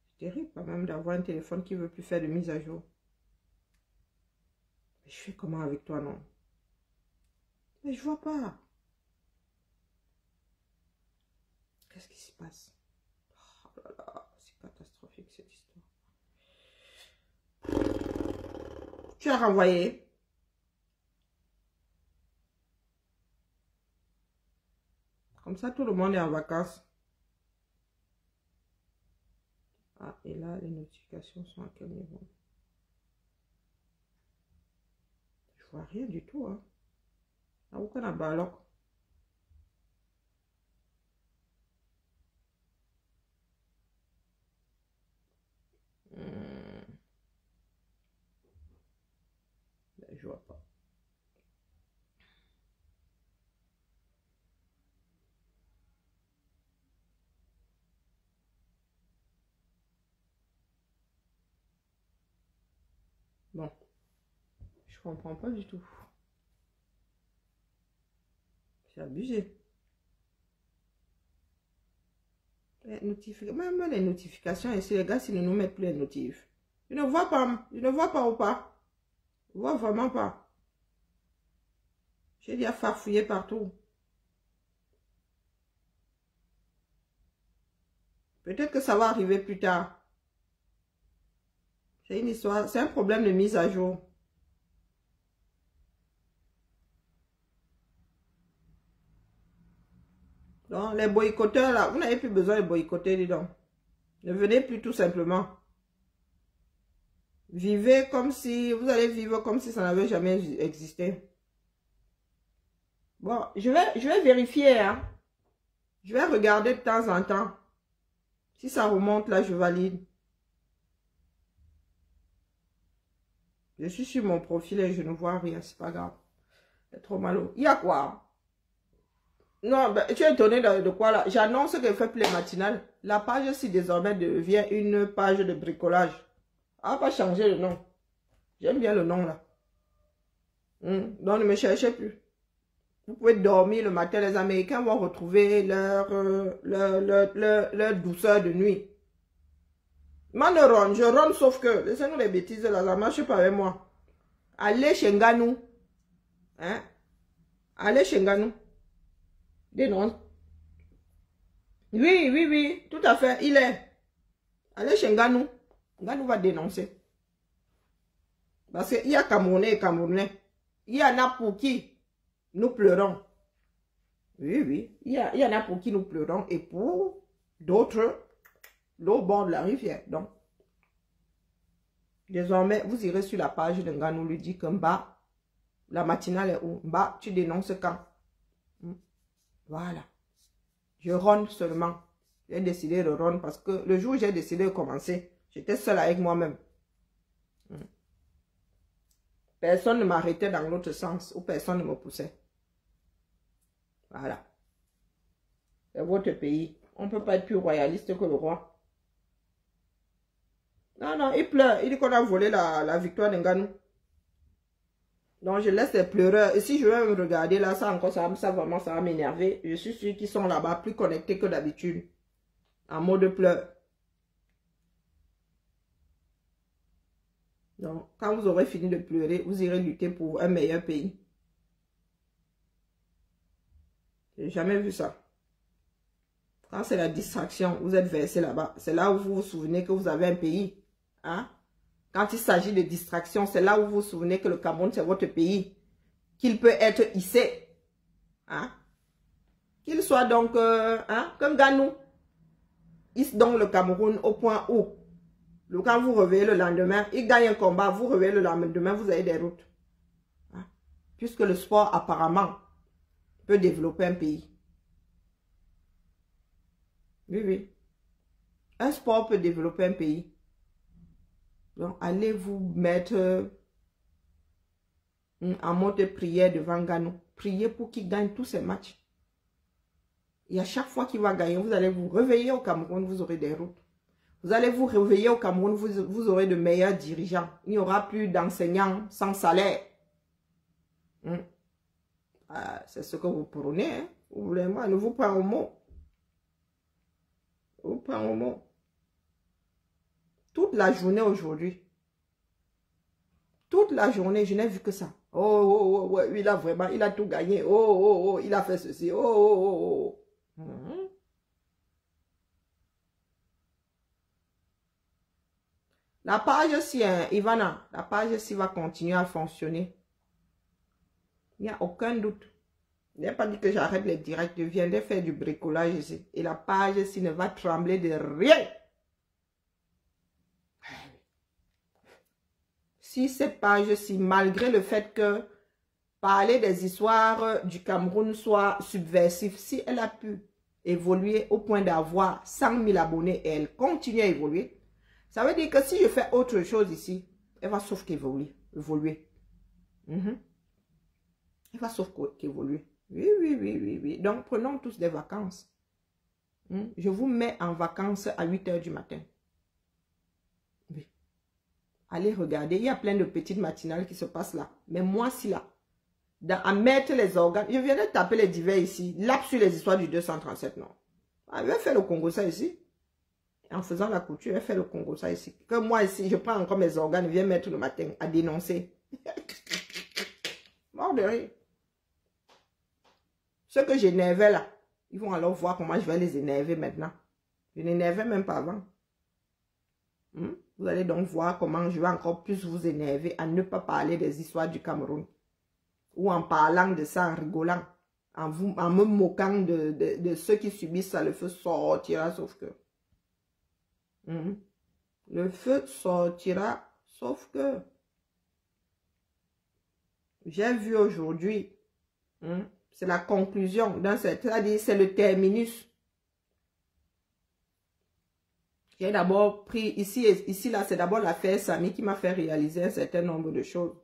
C'est terrible quand même d'avoir un téléphone qui ne veut plus faire de mise à jour. Mais je fais comment avec toi, non? Mais je vois pas. Qu'est-ce qui se passe? Oh là là, c'est catastrophique cette histoire. Tu as renvoyé? Comme ça, tout le monde est en vacances. Ah, et là, les notifications sont à quel niveau? Je vois rien du tout, hein. Ah, aucun abaloc. Ben, je vois pas. Bon, je comprends pas du tout. C'est abusé. Même les notifications ici, les gars, s'ils ne nous mettent plus les notifs. Je ne vois pas. Je ne vois pas ou pas. Je vois vraiment pas. J'ai déjà farfouillé partout. Peut-être que ça va arriver plus tard. C'est une histoire, c'est un problème de mise à jour. Donc, les boycotteurs là, vous n'avez plus besoin de boycotter, dis donc. Ne venez plus tout simplement. Vivez comme si, vous allez vivre comme si ça n'avait jamais existé. Bon, je vais vérifier, hein. Je vais regarder de temps en temps. Si ça remonte là, je valide. Je suis sur mon profil et je ne vois rien, c'est pas grave. C'est trop malo. Il y a quoi? Non, ben, tu es étonné de quoi là? J'annonce que je ne fais plus les matinales. La page, si désormais devient une page de bricolage. Ah, pas changer le nom. J'aime bien le nom là. Donc ne me cherchez plus. Vous pouvez dormir le matin. Les Américains vont retrouver leur douceur de nuit. Moi, je ronne sauf que, laissez-nous les bêtises là, ça marche pas avec moi. Allez chez Nganou. Hein? Allez chez Nganou. Dénonce. Oui, oui, oui, tout à fait, il est. Allez chez Nganou. Nganou va dénoncer. Parce qu'il y a Camerounais et Camerounais. Il y en a pour qui nous pleurons. Oui, oui, il y en a pour qui nous pleurons et pour d'autres, l'au bord de la rivière. Donc, désormais, vous irez sur la page de Nganou, lui dit que Mba, la matinale est où? Mba, tu dénonces quand? Voilà. Je ronne seulement. J'ai décidé de ronner parce que le jour où j'ai décidé de commencer, j'étais seule avec moi-même. Personne ne m'arrêtait dans l'autre sens ou personne ne me poussait. Voilà. C'est votre pays. On ne peut pas être plus royaliste que le roi. Non, non, il pleure. Il dit qu'on a volé la victoire d'Nganou. Donc, je laisse les pleureurs. Et si je vais me regarder là, ça encore, ça vraiment, ça va m'énerver. Je suis sûr qu'ils sont là-bas plus connectés que d'habitude. En mode pleurs. Donc, quand vous aurez fini de pleurer, vous irez lutter pour un meilleur pays. J'ai jamais vu ça. Quand c'est la distraction, vous êtes versé là-bas. C'est là où vous vous souvenez que vous avez un pays. Hein? Quand il s'agit de distraction, c'est là où vous vous souvenez que le Cameroun, c'est votre pays. Qu'il peut être hissé. Hein? Qu'il soit donc, comme Ganou. Hisse donc le Cameroun au point où, quand vous réveillez le lendemain, il gagne un combat, vous réveillez le lendemain, vous avez des routes. Hein? Puisque le sport, apparemment, peut développer un pays. Oui, oui. Un sport peut développer un pays. Donc, allez vous mettre en mode prière devant Gano. Priez pour qu'il gagne tous ses matchs. Et à chaque fois qu'il va gagner, vous allez vous réveiller au Cameroun, vous aurez des routes. Vous allez vous réveiller au Cameroun, vous aurez de meilleurs dirigeants. Il n'y aura plus d'enseignants sans salaire. C'est ce que vous prônez. Hein? Vous voulez, moi, ne vous prends au mot. Vous prends au mot. Toute la journée aujourd'hui. Toute la journée, je n'ai vu que ça. Oh, il a vraiment, il a tout gagné. Oh, il a fait ceci. Oh. La page ci, Ivana, la page ci va continuer à fonctionner. Il n'y a aucun doute. Je n'ai pas dit que j'arrête les directs. Je viens de faire du bricolage ici. Et la page ci ne va trembler de rien. Si cette page-ci, malgré le fait que parler des histoires du Cameroun soit subversif, si elle a pu évoluer au point d'avoir 100 000 abonnés et elle continue à évoluer, ça veut dire que si je fais autre chose ici, elle va sauf qu'évoluer. Elle va sauf qu'évoluer. Oui. Donc, prenons tous des vacances. Je vous mets en vacances à 8 h du matin. Oui. Allez regarder, il y a plein de petites matinales qui se passent là. Mais moi, si là, à mettre les organes, je viens de taper les divers ici, là sur les histoires du 237, non. Je vais faire le Congo ça ici. En faisant la couture, je vais faire le Congo ça ici. Que moi ici, je prends encore mes organes, je viens mettre le matin à dénoncer. Mort de rire. Ceux que j'énervais là, ils vont alors voir comment je vais les énerver maintenant. Je n'énervais même pas avant. Vous allez donc voir comment je vais encore plus vous énerver à ne pas parler des histoires du Cameroun. Ou en parlant de ça, en rigolant. En me moquant de ceux qui subissent ça, le feu sortira, sauf que. Le feu sortira, sauf que. J'ai vu aujourd'hui, c'est la conclusion d'un certain, c'est-à-dire c'est le terminus. J'ai d'abord pris, ici là, c'est d'abord l'affaire Sami qui m'a fait réaliser un certain nombre de choses.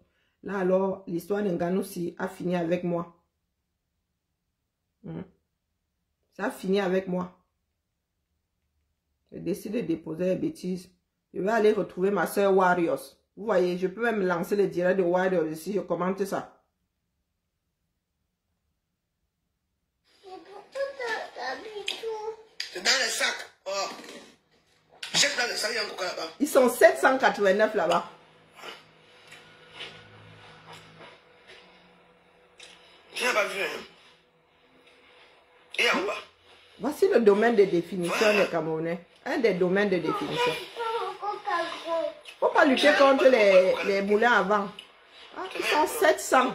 Là alors, l'histoire d'Nganoussi a fini avec moi. Ça a fini avec moi. J'ai décidé de déposer les bêtises. Je vais aller retrouver ma soeur Warriors. Vous voyez, je peux même lancer le direct de Warriors ici, je commente ça. C'est dans les sacs. Oh. Check dans les sacs, il y a encore là-bas. Ils sont 789 là-bas. Je n'ai pas vu. Et en bas. Voici le domaine de définition des Camerounais. Un des domaines de définition. Il ne faut pas lutter contre les moulins avant. Ils sont 700.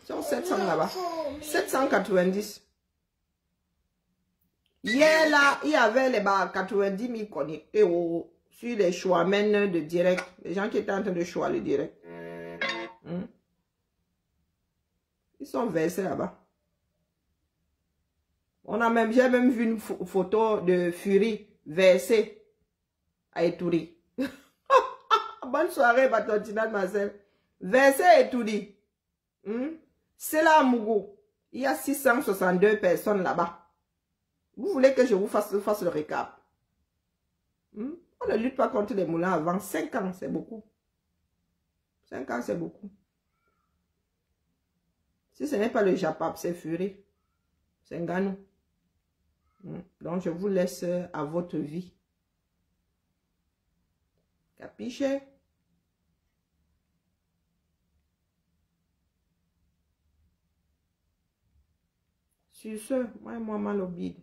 Ils sont 700 là-bas. 790. Hier là, il y avait les 90 000 connectés sur les choix de direct. Les gens qui étaient en train de choisir le direct. Ils sont versés là-bas. J'ai même vu une photo de Fury versée à Etouri. Bonne soirée, Batontina de Marcel. Versé à Etouri. C'est là à Mougou. Il y a 662 personnes là-bas. Vous voulez que je vous fasse le récap? On ne lutte pas contre les moulins avant. 5 ans, c'est beaucoup. 5 ans, c'est beaucoup. Si ce n'est pas le Japap, c'est Fury. C'est Ngannou. Donc, je vous laisse à votre vie. Capiche? Sur ce, moi mal au bide.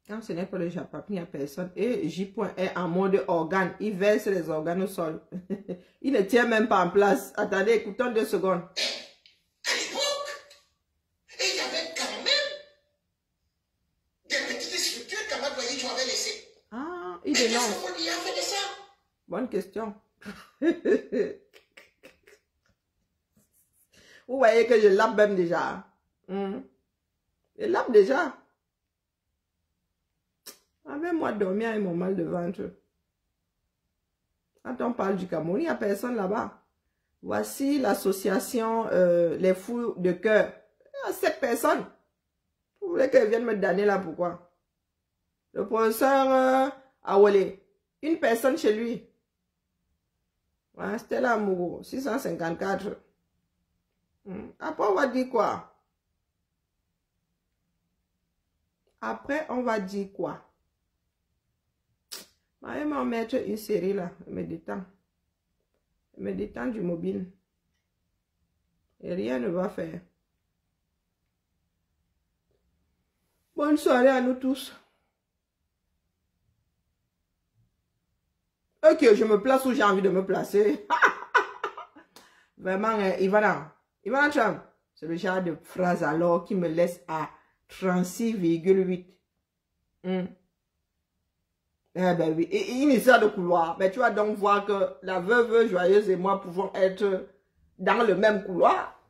Quand ce n'est pas le Japon, il n'y a personne. Et J. est en mode organe. Il verse les organes au sol. Il ne tient même pas en place. Attendez, écoutons 2 secondes. À l'époque, il y avait quand même des petites structures qu'Amad Voyage avait laissées. Ah, il Qu'est-ce dénonce. que vous lui avez fait de ça? Bonne question. Vous voyez que je lappe même déjà. Je lappe déjà. Avec moi dormir avec mon mal de ventre. Quand on parle du Cameroun, il n'y a personne là-bas. Voici l'association Les Fous de Cœur. Il y a 7 personnes. Vous voulez qu'elles viennent me damner là, pourquoi? Le professeur Awole, une personne chez lui. Ouais, Stella Amourou, 654. Après, on va dire quoi? Après, on va dire quoi? Je vais m'en mettre une série là, je me détends. Je me détends du mobile. Et rien ne va faire. Bonne soirée à nous tous. Ok, je me place où j'ai envie de me placer. Vraiment, Ivana Trump, c'est le genre de phrase alors qui me laisse à 36,8. Eh ben oui, et une histoire de couloir. Mais tu vas donc voir que la veuve joyeuse et moi pouvons être dans le même couloir.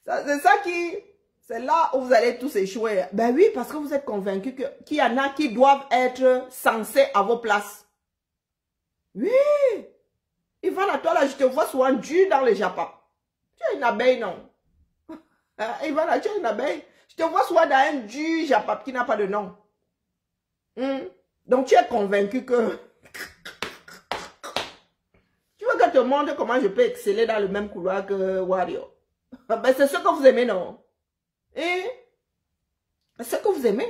C'est ça qui... C'est là où vous allez tous échouer. Ben oui, parce que vous êtes convaincus qu'il y en a qui doivent être censés à vos places. Oui. Ivana, toi là, je te vois souvent dur dans le Japon. Tu es une abeille, non? Ivana, tu es une abeille. Je te vois souvent dans un dur Japon qui n'a pas de nom. Donc tu es convaincu que... Tu veux que je te montre comment je peux exceller dans le même couloir que Wario? Ben, c'est ce que vous aimez, non? C'est ce que vous aimez.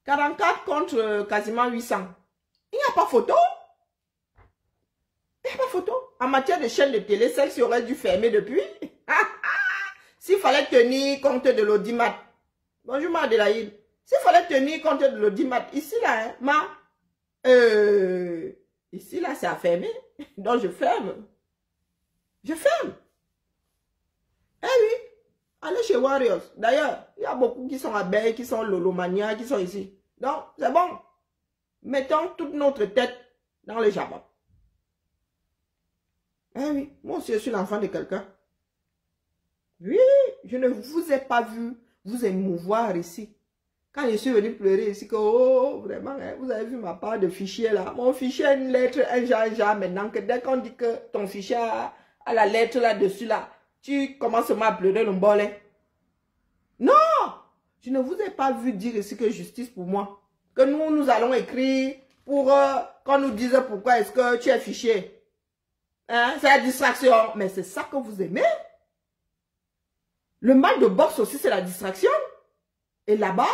44 contre quasiment 800. Il n'y a pas photo. Il n'y a pas photo. En matière de chaîne de télé, celle-ci aurait dû fermer depuis. S'il fallait tenir compte de l'audimat. Bonjour, ma Adélaïde. S'il fallait tenir compte de l'audimat, ici là, ici là, c'est à fermer. Donc je ferme. Je ferme. Eh oui, allez chez Warriors. D'ailleurs, il y a beaucoup qui sont abeilles, qui sont lolomania, qui sont ici. Donc, c'est bon. Mettons toute notre tête dans le Japon. Eh oui, moi aussi je suis l'enfant de quelqu'un. Oui, je ne vous ai pas vu vous émouvoir ici. Quand je suis venu pleurer ici, que oh, vraiment, hein, vous avez vu ma part de fichier là. Mon fichier a une lettre, un genre, maintenant que dès qu'on dit que ton fichier a la lettre là-dessus là, tu commences à pleurer le bolet. Non, je ne vous ai pas vu dire ici que justice pour moi. Que nous allons écrire pour qu'on nous dise pourquoi est-ce que tu es fichier. Hein, c'est la distraction. Mais c'est ça que vous aimez. Le mal de boxe aussi, c'est la distraction. Et là-bas,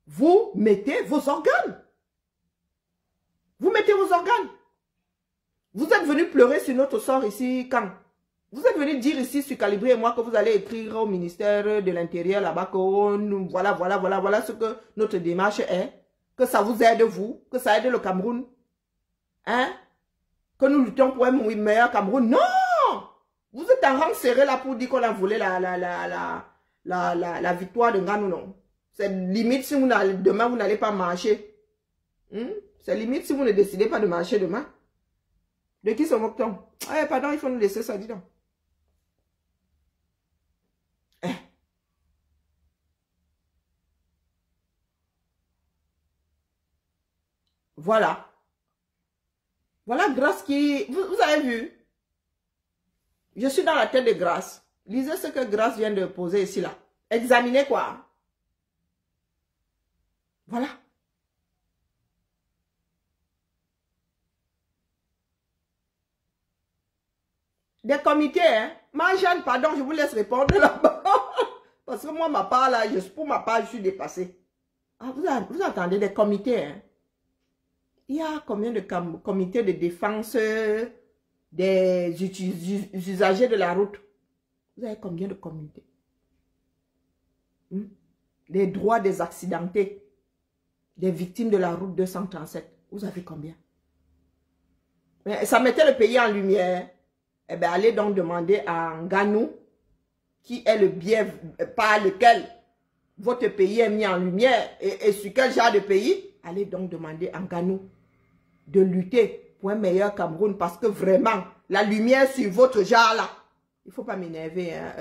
vous mettez vos organes. Vous mettez vos organes. Vous êtes venu pleurer sur notre sort ici quand? Vous êtes venu dire ici sur Calibré et moi que vous allez écrire au ministère de l'Intérieur là-bas que voilà ce que notre démarche est. Que ça vous aide vous, que ça aide le Cameroun. Hein? Que nous luttons pour un meilleur Cameroun. Non! Vous êtes en rang serré là pour dire qu'on a volé la victoire de Nganou, non? C'est limite si demain vous n'allez pas marcher. C'est limite si vous ne décidez pas de marcher demain. De qui se moque-t-on? Eh, pardon, il faut nous laisser ça, dis donc. Voilà. Voilà Grâce qui... Vous avez vu? Je suis dans la tête de Grâce. Lisez ce que Grâce vient de poser ici, là. Examinez quoi? Voilà. Des comités, hein? Jeanne, pardon, je vous laisse répondre là-bas. Parce que moi, ma part, là, pour ma part, je suis dépassée. Ah, vous attendez des comités, hein? Il y a combien de comités de défense des usagers de la route? Vous avez combien de comités? Les droits des accidentés, des victimes de la route 237. Vous avez combien? Mais ça mettait le pays en lumière. Eh bien, allez donc demander à Nganou, qui est le bien par lequel votre pays est mis en lumière, et sur quel genre de pays, allez donc demander à Nganou de lutter pour un meilleur Cameroun, parce que vraiment, la lumière sur votre genre là, il ne faut pas m'énerver, hein,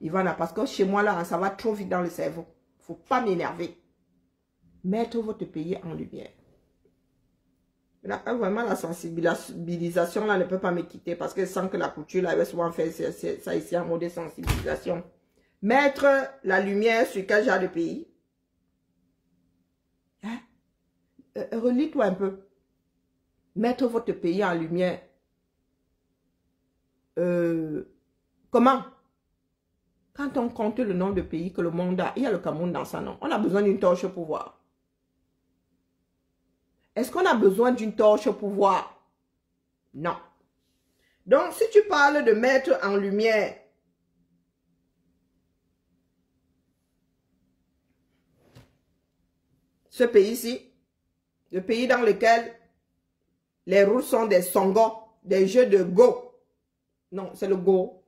Ivana, parce que chez moi là, ça va trop vite dans le cerveau. Il ne faut pas m'énerver. Mettre votre pays en lumière. Là, vraiment, la sensibilisation là ne peut pas me quitter, parce que sans que la couture là, avait souvent fait ça ici en mode de sensibilisation. Mettre la lumière sur quel genre de pays? Hein? Relis-toi un peu. Mettre votre pays en lumière. Comment? Quand on compte le nombre de pays que le monde a, il y a le Cameroun dans son nom. On a besoin d'une torche pour voir. Est-ce qu'on a besoin d'une torche pour voir? Non. Donc, si tu parles de mettre en lumière ce pays-ci, le pays dans lequel les routes sont des songos, des jeux de go. Non, c'est le go.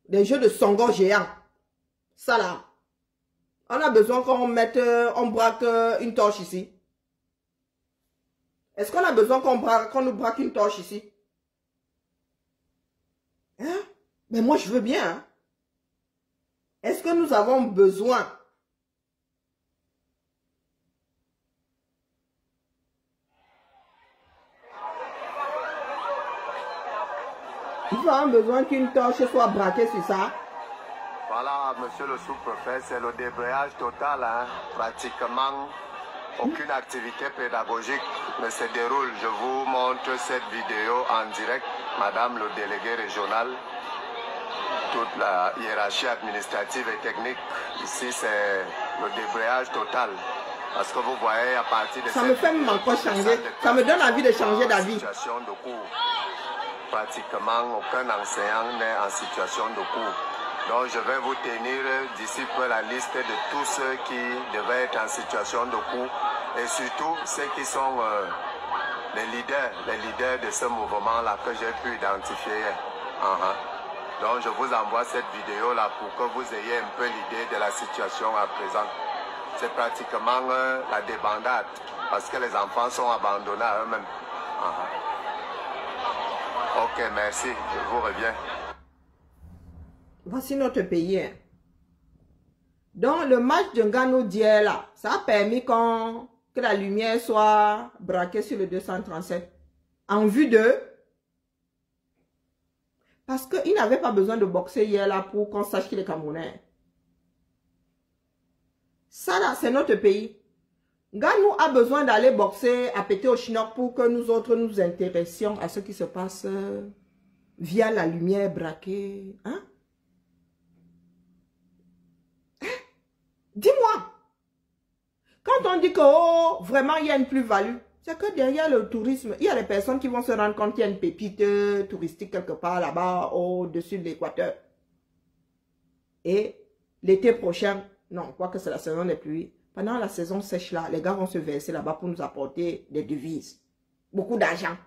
Des jeux de songos géants. Ça là. On a besoin qu'on mette, on braque une torche ici. Est-ce qu'on a besoin qu'on nous braque une torche ici? Hein? Mais moi, je veux bien. Hein? Est-ce que nous avons besoin? Nous avons besoin qu'une torche soit braquée sur ça. Voilà, monsieur le sous-préfet, c'est le débrayage total, hein. Pratiquement aucune activité pédagogique ne se déroule. Je vous montre cette vidéo en direct, madame le délégué régional, toute la hiérarchie administrative et technique. Ici, c'est le débrayage total. Parce que vous voyez, à partir de ça me fait même encore changer. Ça me donne envie de changer d'avis. Pratiquement aucun enseignant n'est en situation de cours. Donc je vais vous tenir d'ici peu la liste de tous ceux qui devaient être en situation de cours et surtout ceux qui sont les leaders de ce mouvement-là que j'ai pu identifier. Donc je vous envoie cette vidéo-là pour que vous ayez un peu l'idée de la situation à présent. C'est pratiquement la débandade parce que les enfants sont abandonnés à eux-mêmes. Ok, merci, je vous reviens. Voici notre pays. Hein. Donc, le match de Nganou d'hier, là, ça a permis que la lumière soit braquée sur le 237. En vue de... Parce qu'il n'avait pas besoin de boxer hier, là, pour qu'on sache qu'il est Camerounais. Ça, là, c'est notre pays. Nganou a besoin d'aller boxer, à péter au chinook pour que nous autres nous intéressions à ce qui se passe via la lumière braquée. Hein? Dis-moi, quand on dit que oh, vraiment il y a une plus-value, c'est que derrière le tourisme, il y a des personnes qui vont se rendre compte qu'il y a une pépite touristique quelque part là-bas au-dessus de l'équateur. Et l'été prochain, non, quoique c'est la saison des pluies, pendant la saison sèche là, les gars vont se verser là-bas pour nous apporter des devises. Beaucoup d'argent.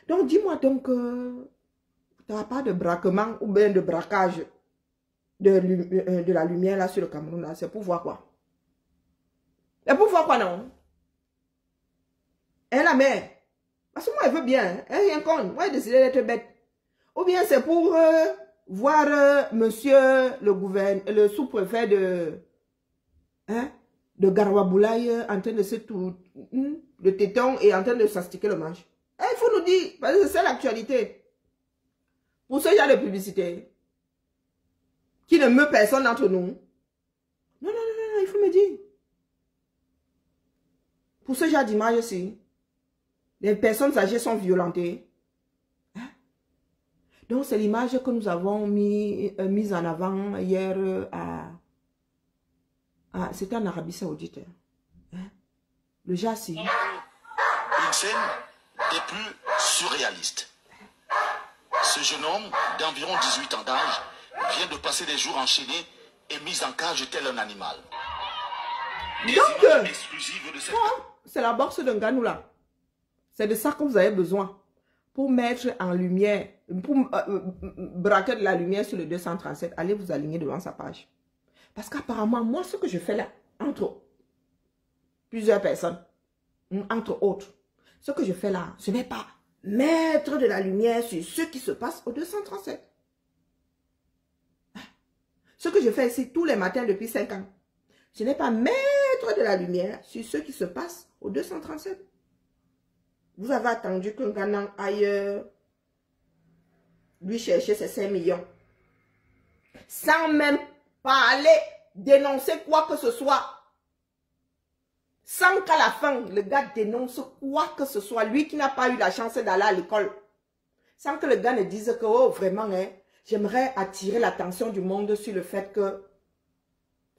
Donc dis-moi donc, tu n'as pas de braquement ou bien de braquage de la lumière là sur le Cameroun là, c'est pour voir quoi? C'est pour voir quoi non? Elle la mère. Parce que moi elle veut bien, elle est rien con, moi elle a décidé d'être bête. Ou bien c'est pour voir monsieur le sous-préfet de Garouaboulaye en train de se tout le téton et en train de s'astiquer le manche. Il faut nous dire, parce que c'est l'actualité. Pour ce genre de publicité qui ne meut personne d'entre nous. Non, il faut me dire. Pour ce genre d'image aussi, les personnes âgées sont violentées. Hein? Donc, c'est l'image que nous avons mise en avant hier Ah, c'était en Arabie Saoudite. Hein? Le Jassi. Une scène des plus surréalistes. Ce jeune homme d'environ 18 ans d'âge vient de passer des jours enchaînés et mis en cage tel un animal. Donc, Exclusive de cette... c'est la bourse d'un Nganou là. C'est de ça que vous avez besoin pour mettre en lumière, pour braquer de la lumière sur le 237. Allez vous aligner devant sa page. Parce qu'apparemment, moi, ce que je fais là, entre plusieurs personnes, entre autres, ce que je fais là, ce n'est pas mettre de la lumière sur ce qui se passe au 237. Ce que je fais ici tous les matins depuis 5 ans, ce n'est pas mettre de la lumière sur ce qui se passe au 237. Vous avez attendu qu'un Ghanan aille lui chercher ses 5 millions. Sans même pas aller dénoncer quoi que ce soit. Sans qu'à la fin, le gars dénonce quoi que ce soit. Lui qui n'a pas eu la chance d'aller à l'école. Sans que le gars ne dise que, oh, vraiment, hein, j'aimerais attirer l'attention du monde sur le fait que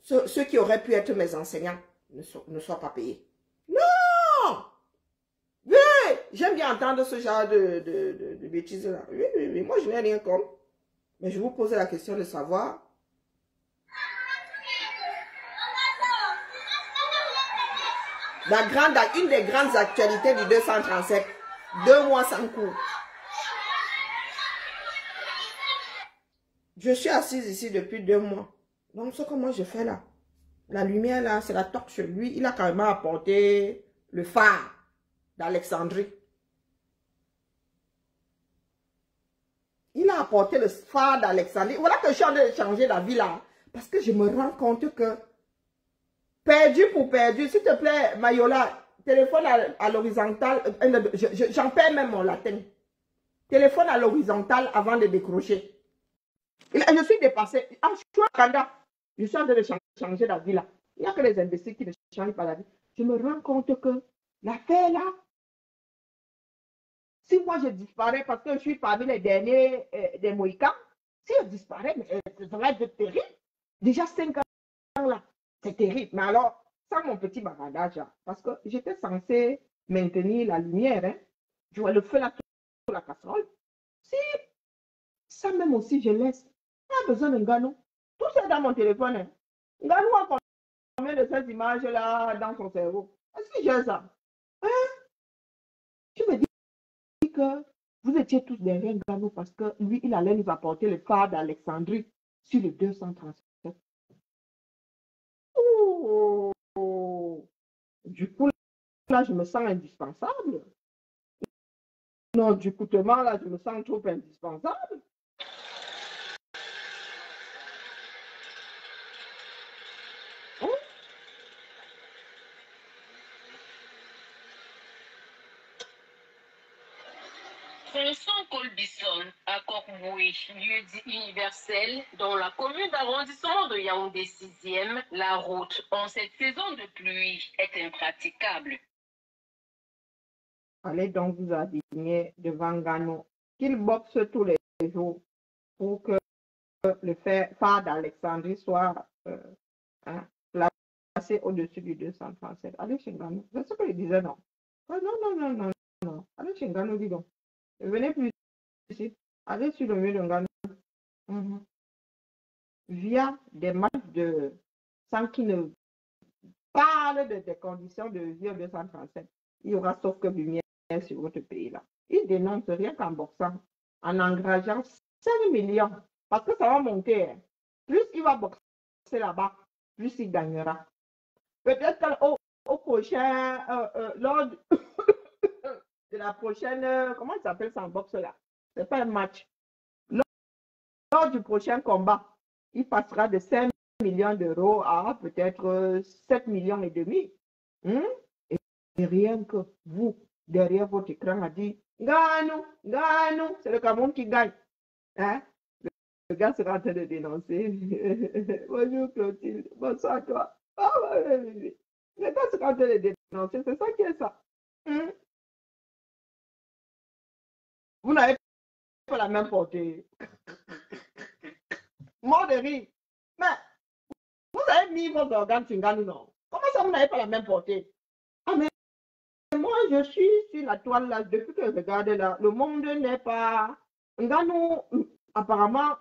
ceux qui auraient pu être mes enseignants ne soient pas payés. Non! Oui, j'aime bien entendre ce genre de bêtises là. Oui, oui, oui, moi je n'ai rien contre. Mais je vous pose la question de savoir. Une des grandes actualités du 237, 2 mois sans cours. Je suis assise ici depuis 2 mois. Donc ce que moi je fais là, la lumière là, c'est la torche. Lui, il a carrément apporté le phare d'Alexandrie. Il a apporté le phare d'Alexandrie. Voilà que je suis en train de changer la vie là. Parce que je me rends compte que perdu pour perdu, s'il te plaît, Mayola, téléphone à l'horizontale, j'en perds même mon latin. Téléphone à l'horizontale avant de décrocher. Je suis dépassée. Ah, je suis en Canada. Je suis en train de changer la vie là. Il n'y a que les imbéciles qui ne changent pas la vie. Je me rends compte que l'affaire là, si moi je disparais parce que je suis parmi les derniers des Mohicans, si je disparais, ça va être terrible. Déjà 5 ans là, c'est terrible. Mais alors, sans mon petit bavardage là, parce que j'étais censée maintenir la lumière, hein. Je vois le feu là sur la casserole. Si, ça même aussi je laisse. Pas besoin d'un Nganou. Tout ça dans mon téléphone. Hein. Nganou a combien de ces images là dans son cerveau? Est-ce que j'ai ça? Hein? Je me dis que vous étiez tous derrière Nganou parce que lui, il allait nous apporter le phare d'Alexandrie sur le 237. Oh. Du coup, là, je me sens indispensable. Non, du coup, là, je me sens trop indispensable. François Colbison à Cormoué, lieu dit universel, dans la commune d'arrondissement de Yaoundé 6e, la route en cette saison de pluie est impraticable. Allez donc vous aligner devant Nganou, qu'il boxe tous les jours pour que le phare d'Alexandrie soit placé au-dessus du 237. Allez chez Nganou. C'est ce que je disais, non? Oh, non. Allez chez Nganou, dis donc. Venez plus ici. Allez sur le mur de Nganou. Via des matchs de sans qui ne parle des conditions de vie au 237. Il y aura sauf que lumière sur votre pays là. Il dénonce rien qu'en boxant, en engageant 5 millions. Parce que ça va monter. Hein. Plus il va boxer là-bas, plus il gagnera. Peut-être qu'au prochain, lors de la prochaine, comment il s'appelle ça en boxe là? C'est pas un match. Lors du prochain combat, il passera de 5 millions d'euros à peut-être 7 millions et demi. Et rien que vous, derrière votre écran, a dit Nganou, c'est le Cameroun qui gagne. Hein? Le gars sera en train de dénoncer. Bonjour Clotilde, bonsoir toi. Le gars sera en train de dénoncer, c'est ça qui est ça. Vous n'avez pas la même portée. Mort de rire. Mais Vous avez mis vos organes sur Nganou, non? Comment ça, vous n'avez pas la même portée? Ah, mais moi, je suis sur la toile là, depuis que je regarde là, le monde n'est pas... Nganou, apparemment,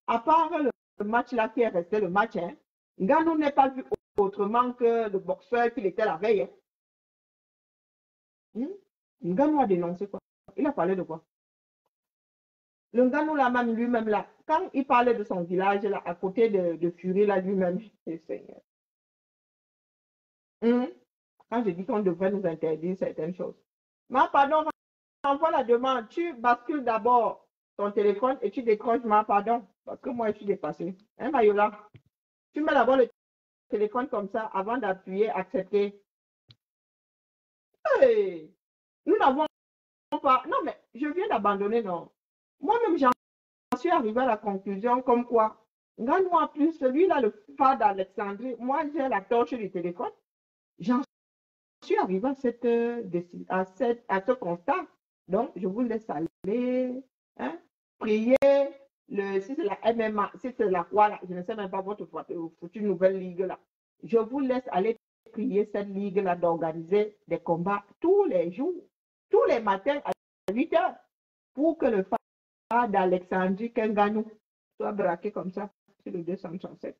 à part le match là qui est resté le match, hein, Nganou n'est pas vu autrement que le boxeur qu'il était la veille. Hein. Nganou a dénoncé quoi? Il a parlé de quoi? Le Nganou là, même lui-même là, quand il parlait de son village là, à côté de Fury là, lui-même, Seigneur. Quand je dis qu'on devrait nous interdire certaines choses. Mais pardon, envoie la demande, tu bascules d'abord ton téléphone et tu décroches ma pardon, parce que moi je suis dépassée. Hein, Mayola? Tu mets d'abord le téléphone comme ça avant d'appuyer accepter. Hey, nous n'avons pas. Non, mais je viens d'abandonner, non. Moi-même, j'en suis arrivé à la conclusion comme quoi, Nganou en plus, celui-là, le phare d'Alexandrie, moi j'ai la torche du téléphone. J'en suis arrivé à ce constat. Donc, je vous laisse aller, hein, prier, si c'est la MMA, si c'est la quoi, là, je ne sais même pas votre foutue nouvelle ligue là. Je vous laisse aller prier cette ligue-là d'organiser des combats tous les jours, tous les matins à 8 h, pour que le phare d'Alexandrie Nganou soit braqué comme ça sur le 237.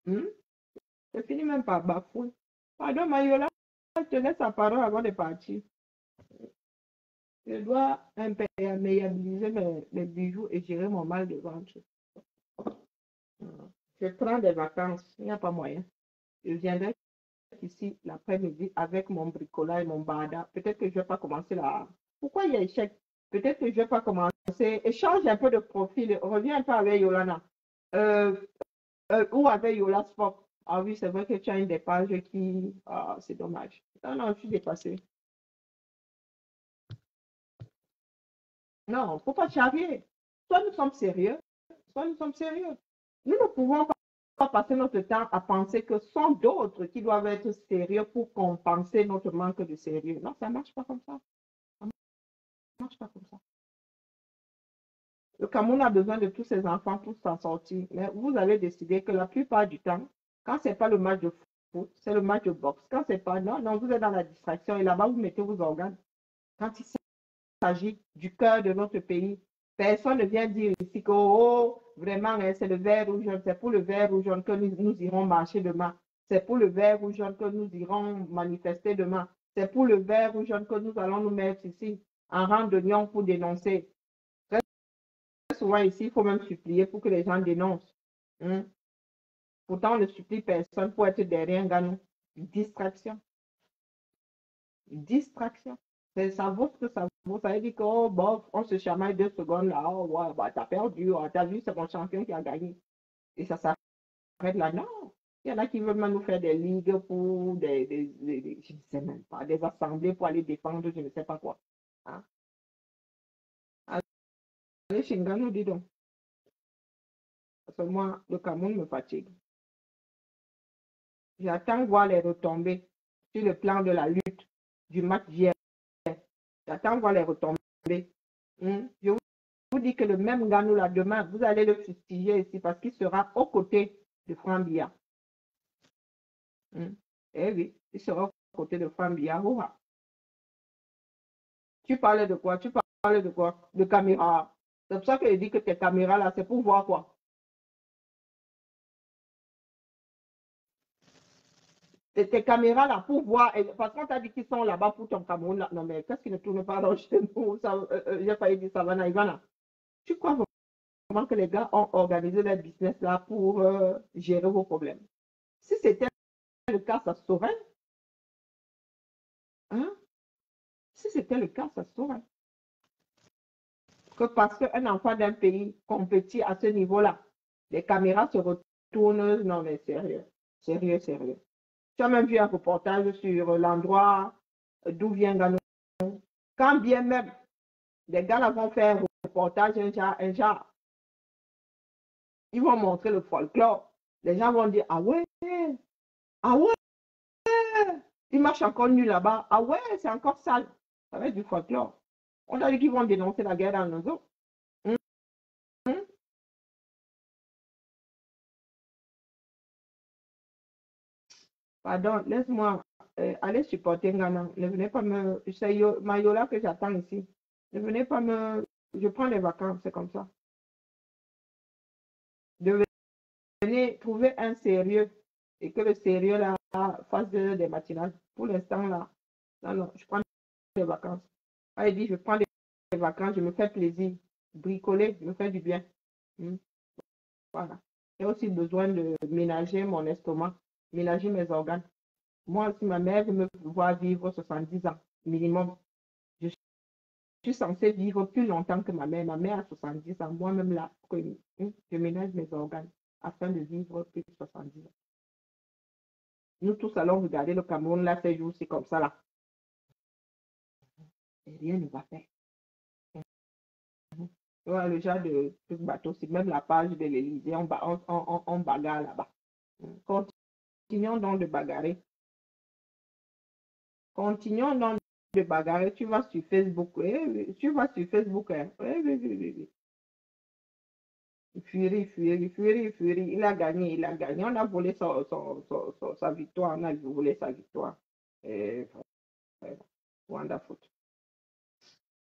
Je finis même par bafouer. Pardon, Mayola, je te laisse la parole avant de partir. Je dois imperméabiliser mes bijoux et gérer mon mal de ventre. Je prends des vacances, il n'y a pas moyen. Je viendrai ici l'après-midi avec mon bricolage et mon bada. Peut-être que je ne vais pas commencer là. Pourquoi il y a échec? Peut-être que je ne vais pas commencer. Échange un peu de profil. Reviens un peu avec Yolana. Ou avec Yola Sport. Ah oui, c'est vrai que tu as une des pages qui... Ah, c'est dommage. Non, je suis dépassée. Non, il ne faut pas charrier. Soit nous sommes sérieux, soit nous sommes sérieux. Nous ne pouvons pas passer notre temps à penser que ce sont d'autres qui doivent être sérieux pour compenser notre manque de sérieux. Non, ça ne marche pas comme ça. Ça ne marche pas comme ça. Le Cameroun a besoin de tous ses enfants pour s'en sortir. Mais vous allez décider que la plupart du temps, quand ce n'est pas le match de foot, c'est le match de boxe. Quand ce n'est pas, non, vous êtes dans la distraction et là-bas, vous mettez vos organes. Quand il s'agit du cœur de notre pays, personne ne vient dire ici que, oh, vraiment, c'est le vert ou jaune, c'est pour le vert ou jaune que nous irons marcher demain. C'est pour le vert ou jaune que nous irons manifester demain. C'est pour le vert ou jaune que nous allons nous mettre ici en rang de lion pour dénoncer. Souvent ici, il faut même supplier pour que les gens dénoncent. Pourtant, on ne supplie personne pour être derrière Nganou. Distraction. Distraction. Ça vaut ce que ça vaut. Ça veut dire que, oh, bof, on se chamaille 2 secondes là. Oh, ouais, bah, t'as perdu. Oh, t'as vu, c'est mon champion qui a gagné. Et ça s'arrête là. Non. Il y en a qui veulent même nous faire des ligues pour je ne sais même pas, des assemblées pour aller défendre, je ne sais pas quoi. Hein? Allez, chez Nganou, dis donc. Parce que moi, le Cameroun me fatigue. J'attends de voir les retombées sur le plan de la lutte du match d'hier. J'attends de voir les retombées. Je vous dis que le même Nganou là, demain, vous allez le fustiger ici parce qu'il sera aux côtés de Franck Biya. Eh oui, il sera aux côtés de Franck Biya. Tu parlais de quoi? Tu parlais de quoi? De caméra. C'est pour ça que je dis que tes caméras là, c'est pour voir quoi? Tes caméras là pour voir, parce qu'on t'a dit qu'ils sont là-bas pour ton Cameroun là. Non mais qu'est-ce qui ne tourne pas dans chez nous? J'ai failli dire Savannah Ivana. Tu crois vraiment que les gars ont organisé leur business là pour gérer vos problèmes? Si c'était le cas, ça se saurait. Hein? Si c'était le cas, ça se saurait. Que parce qu'un enfant d'un pays compétit à ce niveau-là, les caméras se retournent. Non mais sérieux, sérieux, sérieux. Tu as même vu un reportage sur l'endroit d'où vient Nganou. Quand bien même, les gars là vont faire un reportage, un genre, ils vont montrer le folklore. Les gens vont dire, ah ouais, ils marchent encore nu là-bas. Ah ouais, c'est encore sale. Ça va être du folklore. On a dit qu'ils vont dénoncer la guerre dans nos eaux. Pardon, laisse-moi aller supporter Ghana. Ne venez pas me... C'est Mayola que j'attends ici. Ne venez pas me... Je prends les vacances, c'est comme ça. Venez trouver un sérieux et que le sérieux là fasse des matinales. Pour l'instant là, non, je prends des vacances. Elle dit, je prends des vacances, je me fais plaisir. Bricoler, me fait du bien. Voilà. J'ai aussi besoin de ménager mon estomac, ménager mes organes. Moi, si ma mère veut me voir vivre 70 ans minimum, je suis censée vivre plus longtemps que ma mère. Ma mère a 70 ans. Moi-même, là, je ménage mes organes afin de vivre plus de 70 ans. Nous tous allons regarder le Cameroun, là, ces jours, c'est comme ça, là. Et rien ne va faire. Ouais, le genre de bateau, c'est même la page de l'Élysée, on bagarre là-bas. Continuons donc de bagarrer. Continuons donc de bagarrer. Tu vas sur Facebook. Tu vas sur Facebook. Oui. Fury. Il a gagné. On a volé sa victoire. On a volé sa victoire. Wonderful.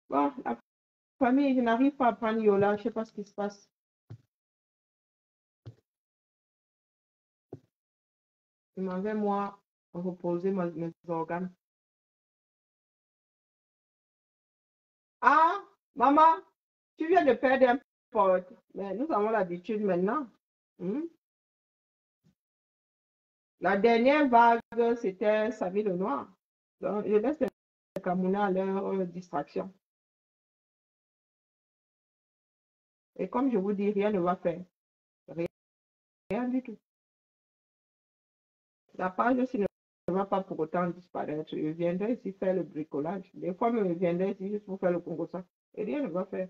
Bon, la famille, je n'arrive pas à prendre Yola. Je ne sais pas ce qui se passe. Je m'en vais, moi, reposer mes organes. Ah, maman, tu viens de perdre un pote. Mais nous avons l'habitude maintenant. La dernière vague, c'était Samy le Noir. Donc, je laisse les Camerounais à leur distraction. Et comme je vous dis, rien ne va faire. Rien du tout. La page aussi ne va pas pour autant disparaître. Je viendrai ici faire le bricolage. Des fois, je viendrai ici juste pour faire le Congo ça. Et rien ne va faire.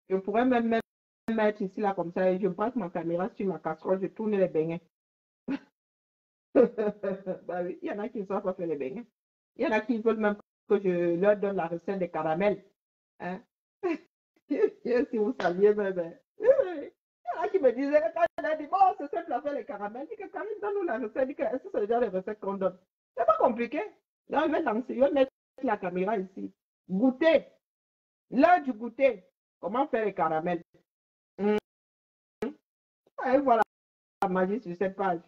Je pourrais même mettre ici, là, comme ça, et je braque ma caméra sur ma casserole, je tourne les beignets. Bah oui, il y en a qui ne savent pas faire les beignets. Il y en a qui veulent même que je leur donne la recette des caramels. Hein? Si vous saviez, mais il y en a qui me disaient, quand elle a dit, bon, c'est simple à faire les caramels, dit que Karine, donne-nous la recette, dit que est-ce que c'est déjà les recettes qu'on donne? C'est pas compliqué. Là, je vais mettre la caméra ici. Goûter. L'heure du goûter. Comment faire les caramels? Et voilà la magie sur cette page.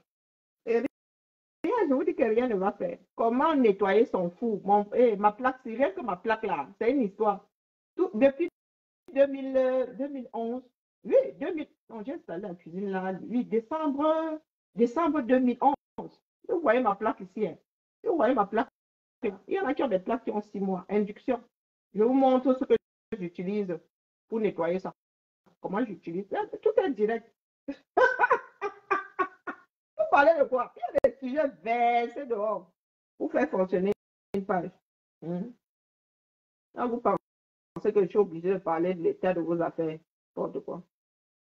Et rien, je vous dis que rien ne va faire. Comment nettoyer son four? Ma plaque, c'est rien que ma plaque là. C'est une histoire. Depuis 2011, oui, j'ai installé la cuisine là, oui, décembre 2011. Vous voyez ma plaque ici. Hein. Vous voyez ma plaque. Il y en a qui ont des plaques qui ont 6 mois. Induction. Je vous montre ce que j'utilise pour nettoyer ça. Comment j'utilise? Tout est direct. Vous parlez de quoi? Il y a des sujets versés dehors pour faire fonctionner une page. Là, vous pensez que je suis obligé de parler de l'état de vos affaires. N'importe quoi.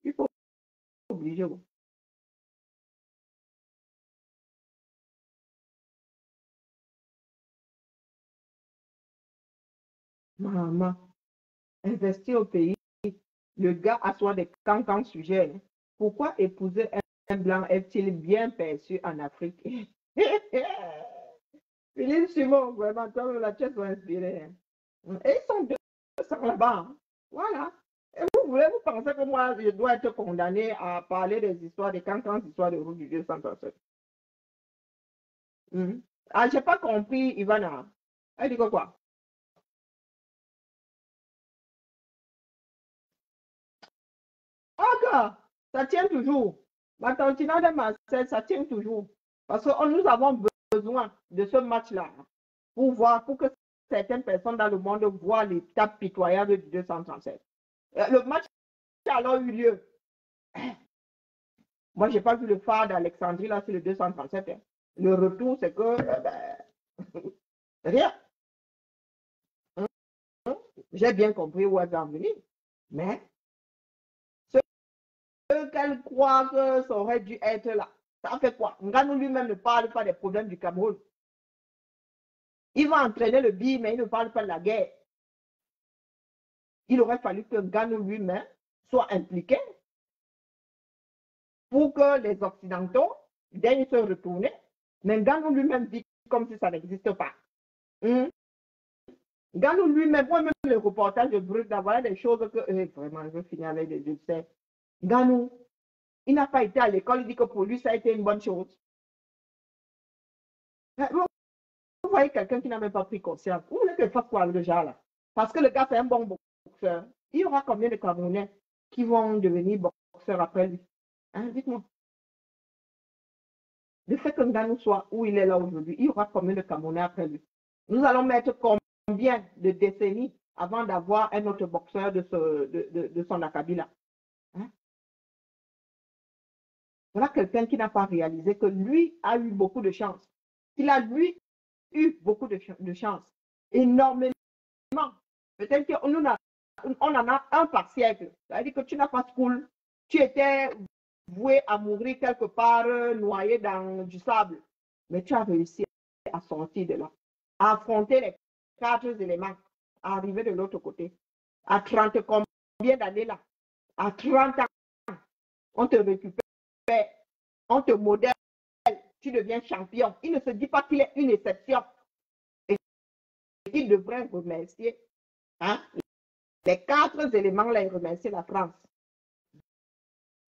Il faut obliger. Maman, investir au pays, le gars assoit des cancans sujets. Pourquoi épouser un blanc est-il bien perçu en Afrique? Philippe Simon, vraiment, toi, la tête va inspirer. Et ils sont 200 là-bas. Hein. Voilà. Et vous pensez que moi, je dois être condamné à parler des histoires, des cancans histoires de route du 237. Ah, j'ai pas compris, Ivana. Elle dit quoi? Ah, ça tient toujours. Ma continent de Marseille, ça tient toujours. Parce que nous avons besoin de ce match-là pour que certaines personnes dans le monde voient l'état pitoyable du 237. Le match a alors eu lieu. Moi, je n'ai pas vu le phare d'Alexandrie, là, c'est le 237. Hein. Le retour, c'est que... rien. J'ai bien compris où elle va en venir. Mais ce qu'elle croit que ça aurait dû être là, ça fait quoi? Nganou lui-même ne parle pas des problèmes du Cameroun. Il va entraîner le BI, mais il ne parle pas de la guerre. Il aurait fallu que Nganou lui-même soit impliqué pour que les Occidentaux Dès il se retournait, mais Ngannou lui-même dit comme si ça n'existe pas. Ngannou lui-même, moi-même le reportage de Brut, d'avoir des choses que, vraiment, je veux finir avec des essais. Ngannou, il n'a pas été à l'école, il dit que pour lui, ça a été une bonne chose. Vous voyez quelqu'un qui n'a même pas pris conscience. Vous voulez que fasse quoi avec le genre là? Parce que le gars c'est un bon boxeur. Il y aura combien de Camerounais qui vont devenir boxeurs après lui? Hein, dites-moi. Le fait que Ngannou soit où il est là aujourd'hui, il y aura combien de Camerounais après lui? Nous allons mettre combien de décennies avant d'avoir un autre boxeur de son acabit là? Hein? Voilà quelqu'un qui n'a pas réalisé que lui a eu beaucoup de chance. Il a, lui, eu beaucoup de chance. Énormément. Peut-être qu'on en a un par siècle. C'est-à-dire que tu n'as pas de school. Tu étais voué à mourir quelque part, noyé dans du sable. Mais tu as réussi à sortir de là. À affronter les 4 éléments. À arriver de l'autre côté. À 30 combien d'années là? À 30 ans. On te récupère. On te modèle. Tu deviens champion. Il ne se dit pas qu'il est une exception. Et il devrait remercier. Hein? Les 4 éléments là, il remercie la France.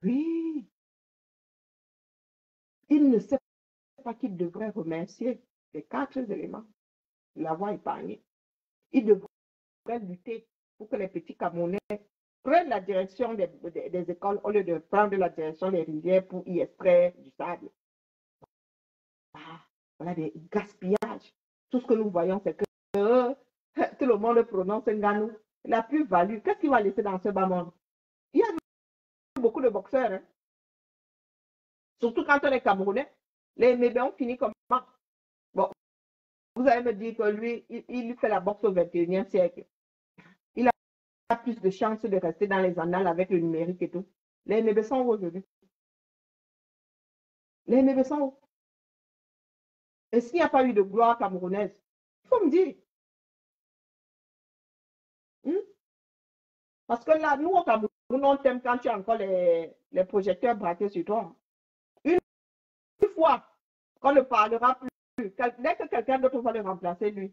Oui. Il ne sait pas qu'il devrait remercier les 4 éléments de l'avoir épargné. Il devrait lutter pour que les petits Camerounais prennent la direction des écoles au lieu de prendre la direction des rivières pour y extraire du sable. Ah, voilà des gaspillages. Tout ce que nous voyons, c'est que tout le monde prononce Ngannou. La plus-value, qu'est-ce qu'il va laisser dans ce bas monde? Il y a beaucoup de boxeurs. Hein? Surtout quand on est Camerounais. Les Mébéons finissent comment? Bon, vous allez me dire que lui, il fait la boxe au 21e siècle. Il a plus de chances de rester dans les annales avec le numérique et tout. Les Mébé sont où aujourd'hui? Les Mébé sont où? Est-ce qu'il n'y a pas eu de gloire camerounaise? Il faut me dire. Parce que là, nous, au Cameroun, on t'aime quand tu as encore les projecteurs braqués sur toi. Une fois qu'on ne parlera plus, dès que quelqu'un d'autre va le remplacer, lui,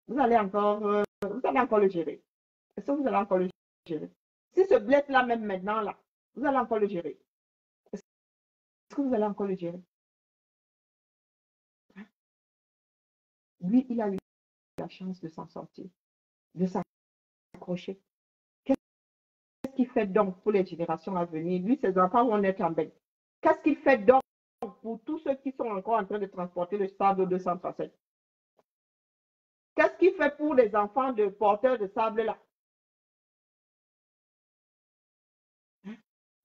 vous allez encore le gérer. Est-ce que vous allez encore le gérer? Si ce blesse-là, même maintenant, là, vous allez encore le gérer. Est-ce que vous allez encore le gérer? Lui, il a eu la chance de s'en sortir, de s'accrocher. Qu'est-ce qu'il fait donc pour les générations à venir? Lui, ses enfants vont naître en belle. Qu'est-ce qu'il fait donc pour tous ceux qui sont encore en train de transporter le sable 237? Qu'est-ce qu'il fait pour les enfants de porteurs de sable là?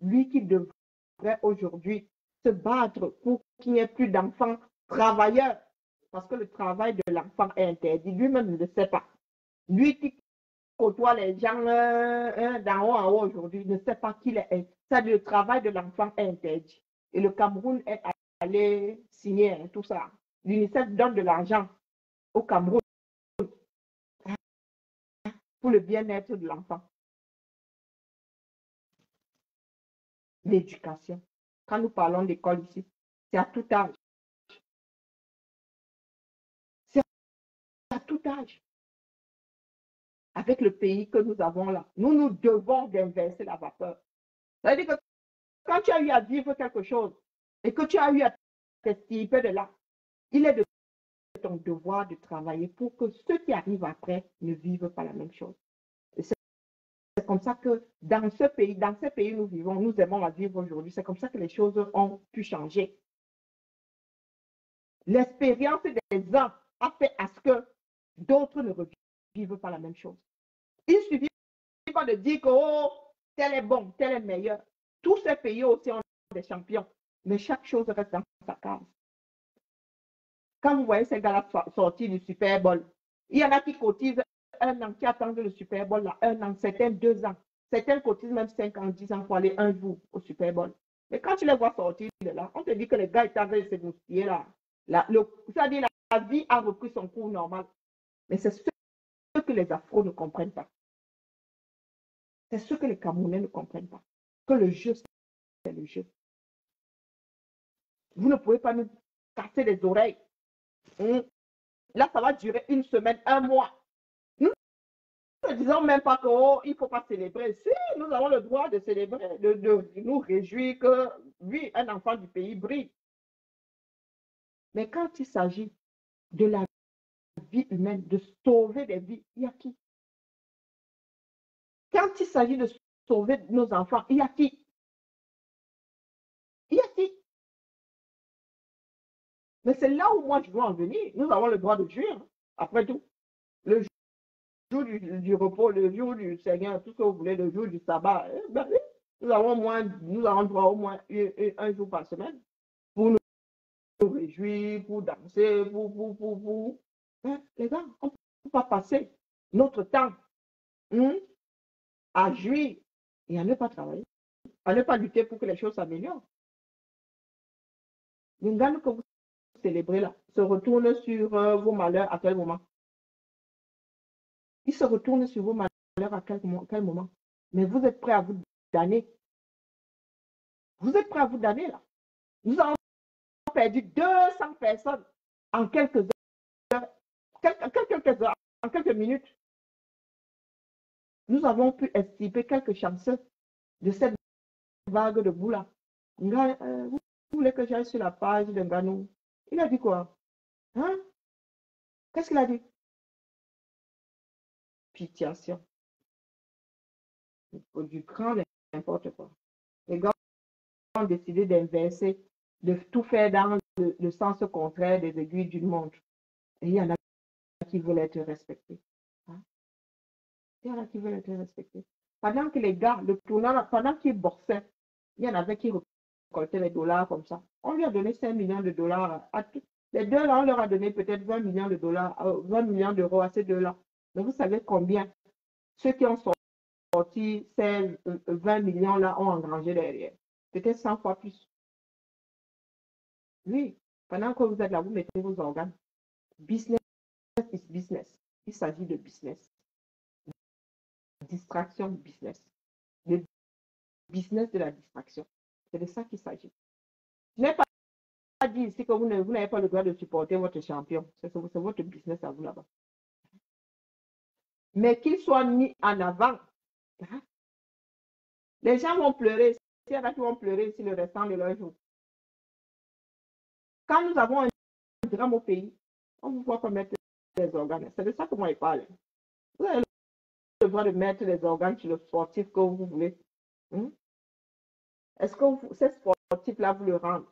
Lui qui devrait aujourd'hui se battre pour qu'il n'y ait plus d'enfants travailleurs. Parce que le travail de l'enfant est interdit. Lui-même ne le sait pas. Lui qui côtoie les gens d'en haut en haut aujourd'hui ne sait pas qu'il est. Ça, le travail de l'enfant est interdit. Et le Cameroun est allé signer tout ça. L'UNICEF donne de l'argent au Cameroun pour le bien-être de l'enfant. L'éducation. Quand nous parlons d'école ici, c'est à tout âge. C'est à tout âge. Avec le pays que nous avons là, nous devons d'inverser la vapeur. C'est-à-dire que quand tu as eu à vivre quelque chose et que tu as eu à t'extirper de là, il est de ton devoir de travailler pour que ceux qui arrivent après ne vivent pas la même chose. C'est comme ça que dans ces pays où nous vivons, nous aimons la vivre aujourd'hui, c'est comme ça que les choses ont pu changer. L'expérience des uns a fait à ce que d'autres ne revivent pas la même chose. Il ne suffit pas de dire que oh, tel est bon, tel est meilleur. Tous ces pays aussi ont des champions, mais chaque chose reste dans sa case. Quand vous voyez ces gars-là sortir du Super Bowl, il y en a qui cotisent 1 an, qui attendent le Super Bowl là, 1 an, certains 2 ans. Certains cotisent même 5 ans, 10 ans pour aller un jour au Super Bowl. Mais quand tu les vois sortir de là, on te dit que les gars étaient en train de se moustiller là. C'est-à-dire la vie a repris son cours normal. Mais c'est ce que les Afros ne comprennent pas. C'est ce que les Camerounais ne comprennent pas. Que le jeu, c'est le jeu. Vous ne pouvez pas nous casser les oreilles. Là, ça va durer une semaine, un mois. Nous ne disons même pas qu'il ne faut pas célébrer. Si, nous avons le droit de célébrer, de nous réjouir que, oui, un enfant du pays brille. Mais quand il s'agit de la vie humaine, de sauver des vies, il y a qui? Quand il s'agit de sauver nos enfants, il y a qui? Il y a qui? Mais c'est là où moi je veux en venir. Nous avons le droit de jouir, hein. Après tout. Le jour du repos, le jour du Seigneur, tout ce que vous voulez, le jour du sabbat, ben, nous avons droit au moins un jour par semaine pour nous réjouir, pour danser, Hein, les gars, on ne peut pas passer notre temps à jouir et à ne pas travailler, à ne pas lutter pour que les choses s'améliorent. Les gars que vous célébrez là se retournent sur vos malheurs à quel moment? Ils se retournent sur vos malheurs à quel moment? Mais vous êtes prêts à vous damner. Vous êtes prêts à vous damner là. Nous avons perdu 200 personnes en quelques heures, en quelques minutes. Nous avons pu estimer quelques chanceux de cette vague de boue là. Vous voulez que j'aille sur la page de Nganou? Il a dit quoi? Hein? Qu'est-ce qu'il a dit? Pitiation. Il faut du grand n'importe quoi. Les gars ont décidé d'inverser, de tout faire dans le sens contraire des aiguilles d'une montre. Et il y en a qui veulent être respectés. Hein? Il y en a qui veulent être respectés. Pendant que les gars, le tournant, pendant qu'ils boxaient, il y en avait qui récoltaient les dollars comme ça. On lui a donné 5 millions de dollars à tous. Les deux là, on leur a donné peut-être 20 millions de dollars, 20 millions d'euros à ces deux-là. Mais vous savez combien ceux qui ont sorti ces 20 millions là ont engrangé derrière? Peut-être 100 fois plus. Oui, pendant que vous êtes là, vous mettez vos organes. Business is business. Il s'agit de business. Distraction business. Le business de la distraction. C'est de ça qu'il s'agit. Je n'ai pas dit ici que vous n'avez pas le droit de supporter votre champion. C'est votre business à vous là-bas. Mais qu'il soit mis en avant. Hein? Les gens vont pleurer. S'il y en a qui vont pleurer ici le restant de leur jour. Quand nous avons un drame au pays, on ne voit pas mettre les organes. C'est de ça que moi je parle. Vous avez le droit de mettre les organes sur le sportif que vous voulez. Est-ce que ces sportifs-là vous le rendent?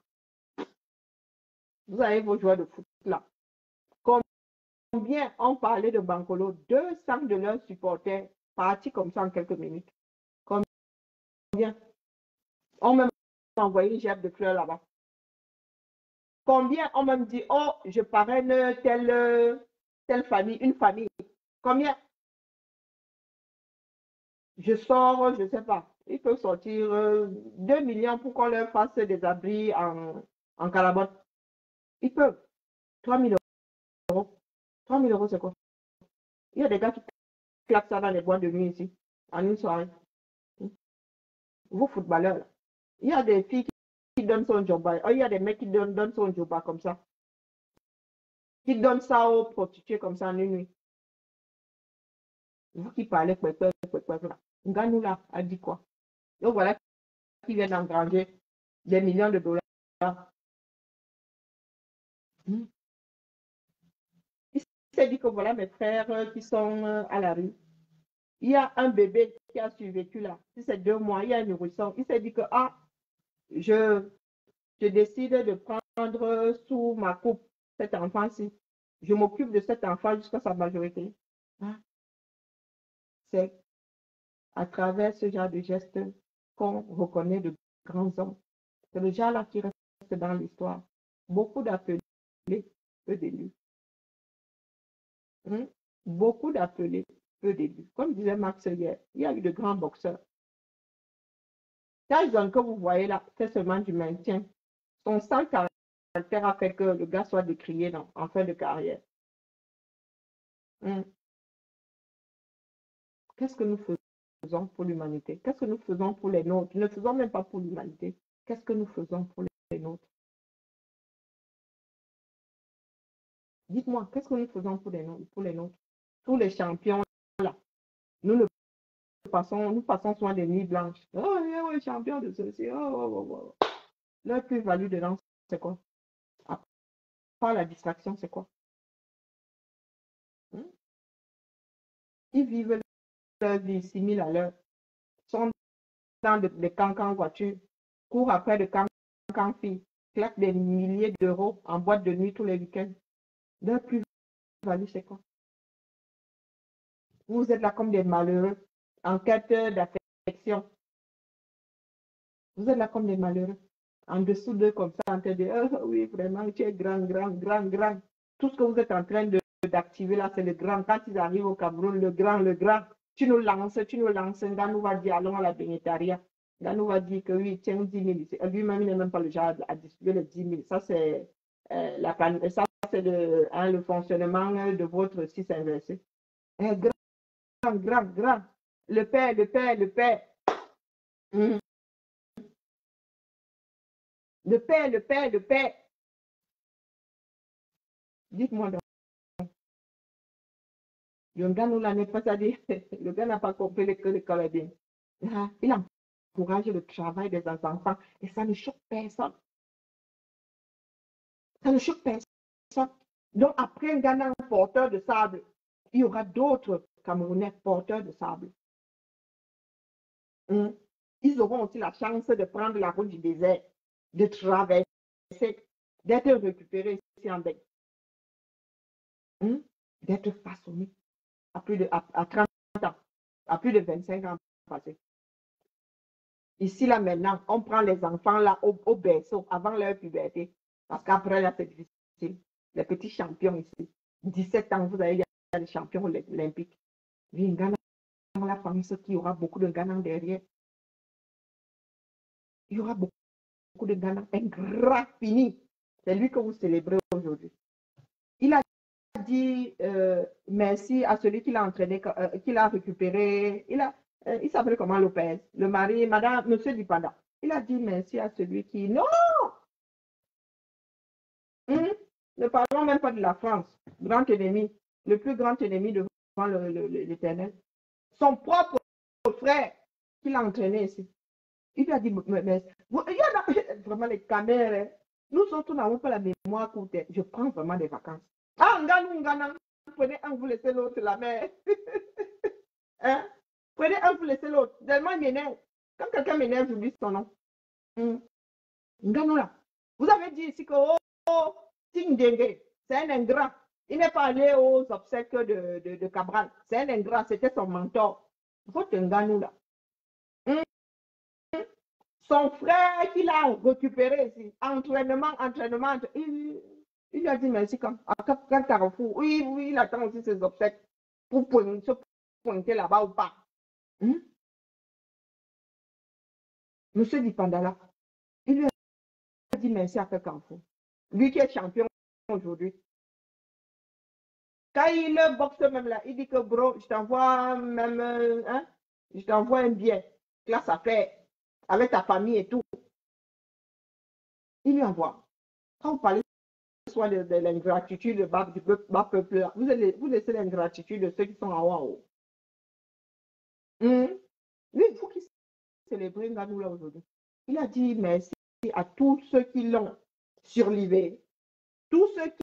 Vous avez vos joueurs de foot là. Combien ont parlé de Bankolo? 200 de leurs supporters partis comme ça en quelques minutes. Combien ont même envoyé une gerbe de fleurs là-bas? Combien ont même dit, oh, je parraine telle famille, une famille? Combien? Je sors, je ne sais pas. Ils peuvent sortir 2 millions pour qu'on leur fasse des abris en calabote. Ils peuvent. 3 000 euros. 3 000 euros, c'est quoi? Il y a des gars qui claquent ça dans les boîtes de nuit ici, en une soirée. Vous, footballeurs, là. Il y a des filles qui donnent son job. Il y a des mecs qui donnent son job comme ça. Qui donnent ça aux prostituées comme ça en une nuit. Vous qui parlez, Nganou là a dit quoi? Donc voilà qui vient d'engranger des millions de dollars. Il s'est dit que voilà mes frères qui sont à la rue. Il y a un bébé qui a survécu là. Si c'est 2 mois, il y a un nourrisson. Il s'est dit que je décide de prendre sous ma coupe cet enfant-ci. Je m'occupe de cet enfant jusqu'à sa majorité. C'est à travers ce genre de gestes qu'on reconnaît de grands hommes. C'est le genre là qui reste dans l'histoire. Beaucoup d'appelés, peu d'élus. Beaucoup d'appelés, peu d'élus. Comme disait Max hier, il y a eu de grands boxeurs. Tyson que vous voyez là, c'est seulement du maintien. Son sang caractère a fait que le gars soit décrié en fin de carrière. Qu'est-ce que nous faisons pour l'humanité? Qu'est-ce que nous faisons pour les nôtres? Nous ne faisons même pas pour l'humanité. Qu'est-ce que nous faisons pour les nôtres? Dites-moi, qu'est-ce que nous faisons pour les nôtres? Tous les champions, là, nous passons souvent des nuits blanches. Oh, oui, champion de ceci. Oh, oh, oh, oh. Leur plus-value dedans, c'est quoi? À part la distraction, c'est quoi? Ils vivent leur vie 6 000 à l'heure. Sont dans des cancans voitures, courent après de cancans filles, claquent des milliers d'euros en boîte de nuit tous les week-ends. Leur plus-value, c'est quoi? Vous êtes là comme des malheureux, en quête d'affection. Vous êtes là comme des malheureux, en dessous d'eux comme ça, en train de dire, oh, oui, vraiment, tu es grand, grand, grand, grand. Tout ce que vous êtes en train d'activer là, c'est le grand. Quand ils arrivent au Cameroun, le grand, le grand. Tu nous lances. Là, nous va dire, allons à la bénétaria. Là, nous va dire que oui, tiens, 10 000. Lui-même, il n'est même pas le genre à distribuer les 10 000. Ça, c'est le fonctionnement de votre système inversé. Grand, grand, grand. Le père, le père, le père. Le père, le père, le père. Dites-moi donc. Le gars nous l'a pas ça dit. Le gars n'a pas compris que l'école est bien. Il encourage le travail des enfants et ça ne choque personne. Ça ne choque personne. Donc, après un Ghana porteur de sable, il y aura d'autres Camerounais porteurs de sable. Ils auront aussi la chance de prendre la route du désert, de traverser, d'être récupérés ici en Bec, d'être façonnés à 30 ans, à plus de 25 ans passés. Ici, là, maintenant, on prend les enfants là au berceau avant leur puberté. Parce qu'après, là, c'est difficile. Les petits champions ici. 17 ans, vous avez des champions olympiques. Oui, un Ghana dans la famille, ce qu'il y aura beaucoup de Ghana derrière. Il y aura beaucoup de Ghana. Un grand fini. C'est lui que vous célébrez aujourd'hui. Il a dit merci à celui qui l'a entraîné, qui l'a récupéré. Il s'appelait comment Lopez, le mari, madame, monsieur Dipanda. Il a dit merci à celui qui... Non! Ne parlons même pas de la France, grand ennemi, le plus grand ennemi devant l'Éternel. Son propre frère qui l'a entraîné ici. Il lui a dit, mais il y en a vraiment les caméras. Nous autres n'avons pas la mémoire courte. Je prends vraiment des vacances. Ah, Ngana, prenez un, vous laissez l'autre la mer. Hein? Prenez un, vous laissez l'autre. Tellement il m'énerve. Quand quelqu'un m'énerve, j'oublie son nom. Ngano là. Vous avez dit ici que Ting Dengue, c'est un ingrat. Il n'est pas allé aux obsèques de Cabral. C'est un ingrat, c'était son mentor. Votre Ngano là. Son frère qui l'a récupéré ici, entraînement, il lui a dit merci quand Carrefour. Oui, il attend aussi ses obsèques pour se pointer là-bas ou pas. Monsieur Dipandala, il lui a dit merci à Carrefour. Lui qui est champion aujourd'hui. Quand il boxe même là, il dit que bro, je t'envoie même je t'envoie un billet, classe à faire avec ta famille et tout. Il lui envoie. Quand vous parlez soit de l'ingratitude du bas peuple là, vous laissez l'ingratitude de ceux qui sont en haut. Lui, il faut qu'il célèbre Nganou là aujourd'hui. Il a dit merci à tous ceux qui l'ont surlivé, tous ceux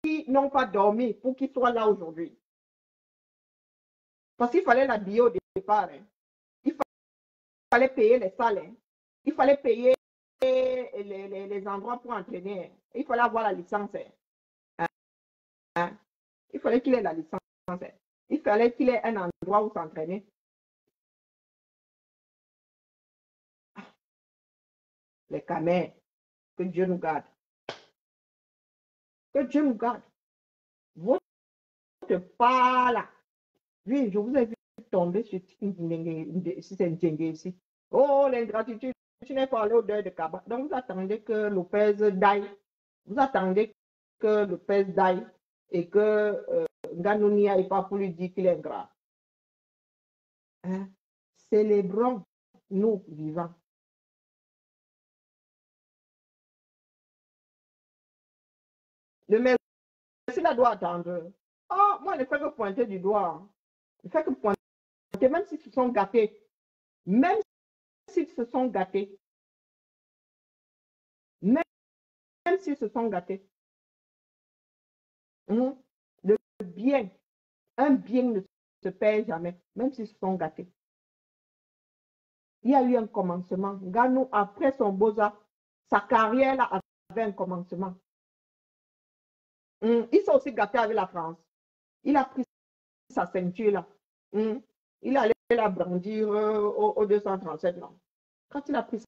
qui n'ont pas dormi pour qu'ils soient là aujourd'hui. Parce qu'il fallait l'habiller au départ. Il fallait payer les salles. Il fallait payer les endroits pour entraîner. Il fallait avoir la licence. Il fallait qu'il ait la licence. Il fallait qu'il ait un endroit où s'entraîner. Les camères. Que Dieu nous garde. Que Dieu nous garde. Votre pas là. Oui, je vous ai vu tomber sur Ndengue ici. Oh, l'ingratitude. Tu n'es pas allé au deuil de Kaba. Donc, vous attendez que Lopez daille. Vous attendez que Lopez daille et que Nganou n'y aille pas pour lui dire qu'il est ingrat. Célébrons, nous vivants. Le Brésil doit attendre. Oh, moi, je ne fais que pointer du doigt. Je ne fais que pointer, même s'ils se sont gâtés. Même s'ils se sont gâtés. Même s'ils se sont gâtés. Le bien, un bien ne se perd jamais, même s'ils se sont gâtés. Il y a eu un commencement. Gano, après son Boza, sa carrière là, avait un commencement. Il s'est aussi gâté avec la France. Il a pris sa ceinture là. Il allait la brandir au 237. Non. Quand il a pris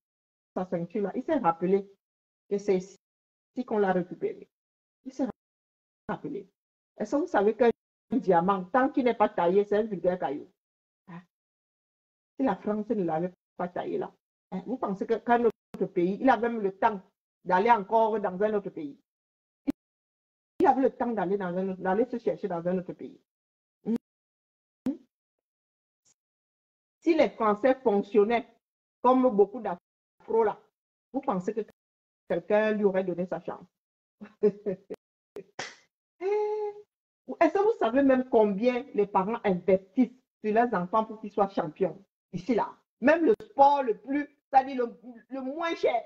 sa ceinture là, il s'est rappelé que c'est ici qu'on l'a récupéré. Il s'est rappelé. Est-ce que vous savez qu'un diamant, tant qu'il n'est pas taillé, c'est un vulgaire caillou? Si la France ne l'avait pas taillé là, vous pensez qu'un autre pays, il a même le temps d'aller encore dans un autre pays. Il avait le temps d'aller d'aller se chercher dans un autre pays. Si les Français fonctionnaient comme beaucoup d'Afro là, vous pensez que quelqu'un lui aurait donné sa chance? Est-ce que vous savez même combien les parents investissent sur leurs enfants pour qu'ils soient champions? Ici là, même le sport le plus, c'est-à-dire le moins cher.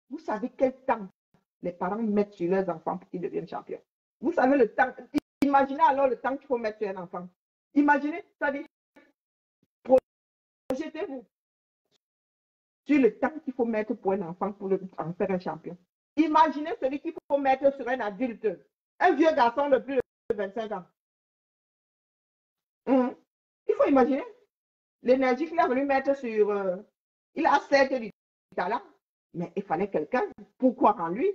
Vous savez quel temps les parents mettent sur leurs enfants pour qu'ils deviennent champions? Vous savez le temps. Imaginez alors le temps qu'il faut mettre sur un enfant. Imaginez, c'est-à-dire, projetez-vous sur le temps qu'il faut mettre pour un enfant pour en faire un champion. Imaginez celui qu'il faut mettre sur un adulte, un vieux garçon de plus de 25 ans. Il faut imaginer l'énergie qu'il a voulu mettre sur... il a certes du talent, mais il fallait quelqu'un pour croire en lui.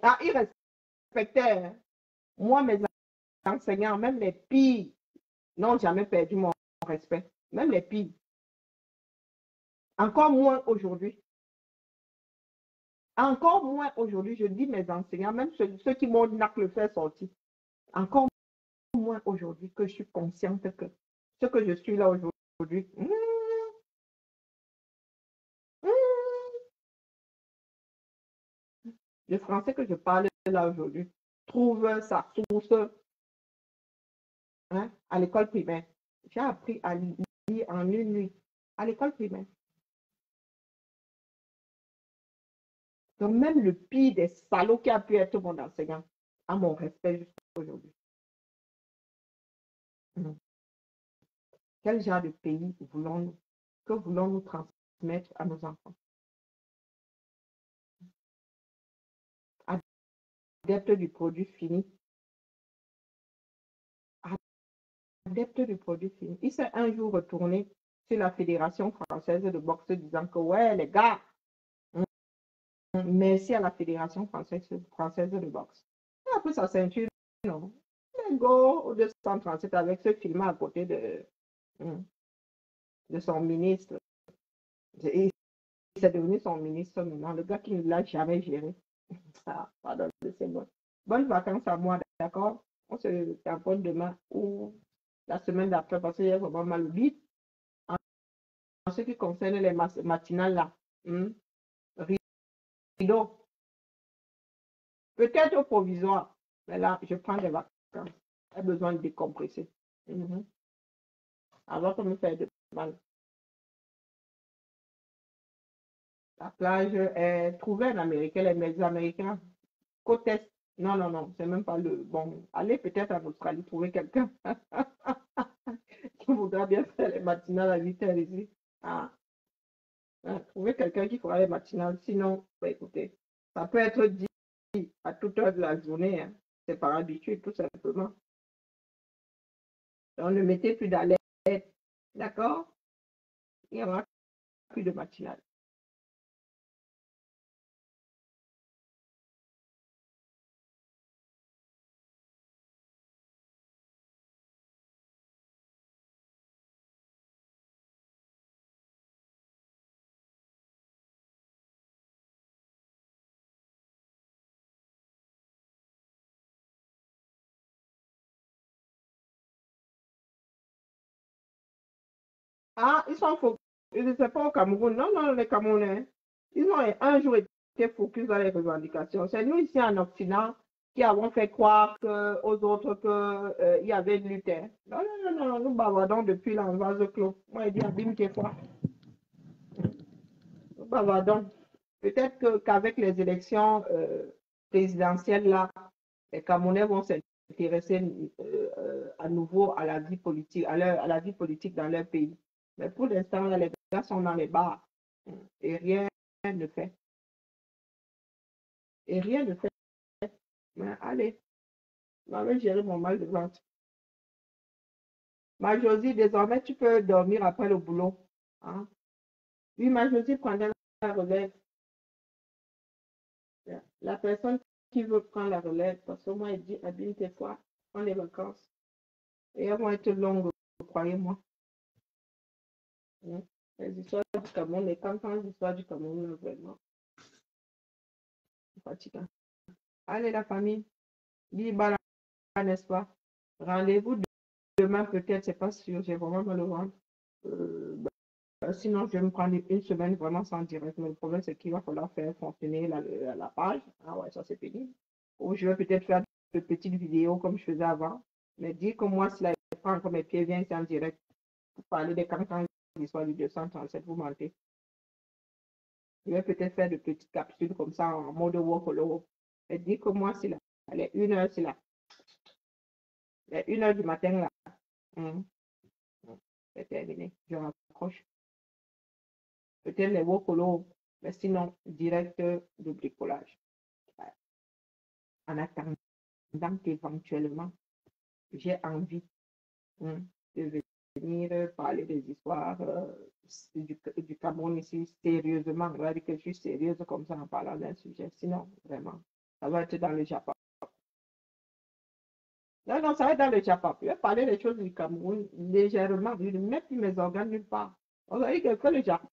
Ah, il respectait. Moi, mes enseignants, même les pires, n'ont jamais perdu mon respect. Même les pires. Encore moins aujourd'hui. Encore moins aujourd'hui, je dis mes enseignants, même ceux qui m'ont le faire sortir. Encore moins aujourd'hui que je suis consciente que ce que je suis là aujourd'hui, le français que je parle là aujourd'hui trouve sa source à l'école primaire. J'ai appris à lire en une nuit à l'école primaire. Donc même le pire des salauds qui a pu être mon enseignant a mon respect jusqu'à aujourd'hui. Quel genre de pays voulons-nous? Que voulons-nous transmettre à nos enfants? Adepte du produit fini. Adepte du produit fini. Il s'est un jour retourné sur la Fédération française de boxe disant que ouais, les gars, merci à la Fédération française de boxe. Il a pris sa ceinture, non. Il go au 237 avec ce film à côté de son ministre. Et c'est devenu son ministre maintenant, le gars qui ne l'a jamais géré. Ah, pardon, c'est bon. Bonnes vacances à moi, d'accord? On se taponne demain ou la semaine d'après parce qu'il y a vraiment mal au bide. En ce qui concerne les matinales là, rideau, peut-être au provisoire, mais là, je prends des vacances. J'ai besoin de décompresser. Alors que me faire de mal. La plage est trouvée en Amérique, les Américains. Côte Est, non, c'est même pas le bon. Allez peut-être en Australie trouver quelqu'un qui voudra bien faire les matinales à 8h ici. Trouver quelqu'un qui fera les matinales. Sinon, bah, écoutez, ça peut être dit à toute heure de la journée. C'est par habitude, tout simplement. Donc, ne mettez plus d'alerte. D'accord? Il n'y aura plus de matinale. Ah, ils sont Je ne sais pas au Cameroun. Non, non, les Camerounais, ils ont un jour été focus dans les revendications. C'est nous ici en Occident qui avons fait croire aux autres qu'il y avait une lutte. Non, non, non, non, nous bavardons depuis l'envase clos. Moi, je dis, abîme tes fois. Nous bavardons. Peut-être qu'avec les élections présidentielles, là, les Camerounais vont s'intéresser à nouveau à la vie politique, à la vie politique dans leur pays. Mais pour l'instant, les gars sont dans les bars et rien ne fait. Et rien ne fait. Mais allez, je vais gérer mon mal de ventre. Ma Josie, désormais, tu peux dormir après le boulot. Hein? Oui, ma Josie prenait la relève. La personne qui veut prendre la relève, parce que moi, elle dit, habille tes fois, prends les vacances. Et elles vont être longues, croyez-moi. Les histoires du Cameroun, les campagnes d'histoire du Cameroun, vraiment, c'est fatigant. Allez, la famille, Liba, n'est-ce pas? Rendez-vous demain, peut-être, c'est pas sûr, j'ai vraiment mal au ventre. Sinon, je vais me prendre une semaine vraiment sans direct. Mais le problème, c'est qu'il va falloir faire fonctionner la page. Ah ouais, ça c'est pénible. Ou je vais peut-être faire de petites vidéos comme je faisais avant. Mais dis que moi, si la prend comme mes pieds vient, c'est en direct. Pour parler des campagnes d'histoire du 237, vous mentez. Je vais peut-être faire de petites capsules comme ça en mode walk-all. Mais dis que moi, c'est là. Elle est 1h, c'est là. Elle est 1h du matin là. C'est terminé. Je raccroche. Peut-être les walk-all, mais sinon, direct de bricolage. En attendant qu'éventuellement, j'ai envie de venir parler des histoires du Cameroun ici sérieusement. On va dire que je suis sérieuse comme ça en parlant d'un sujet. Sinon, vraiment, ça va être dans le Japon. Non, non, ça va être dans le Japon. Je vais parler des choses du Cameroun légèrement. Je ne mets plus mes organes nulle part. On va dire que fait le Japon,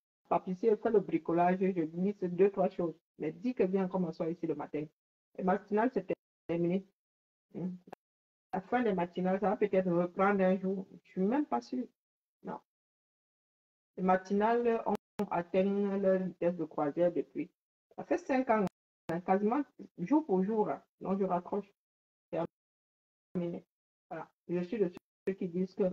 ici, fait le bricolage, je lis ces 2-3 choses. Mais dis que bien qu'on m'assoit ici le matin. Et matinal, c'est terminé. La fin des matinales, ça va peut-être reprendre un jour. Je ne suis même pas sûre. Non. Les matinales ont atteint leur vitesse de croisière depuis. Ça fait 5 ans, quasiment jour pour jour. Donc, je raccroche. Terminé. Voilà. Je suis de ceux qui disent que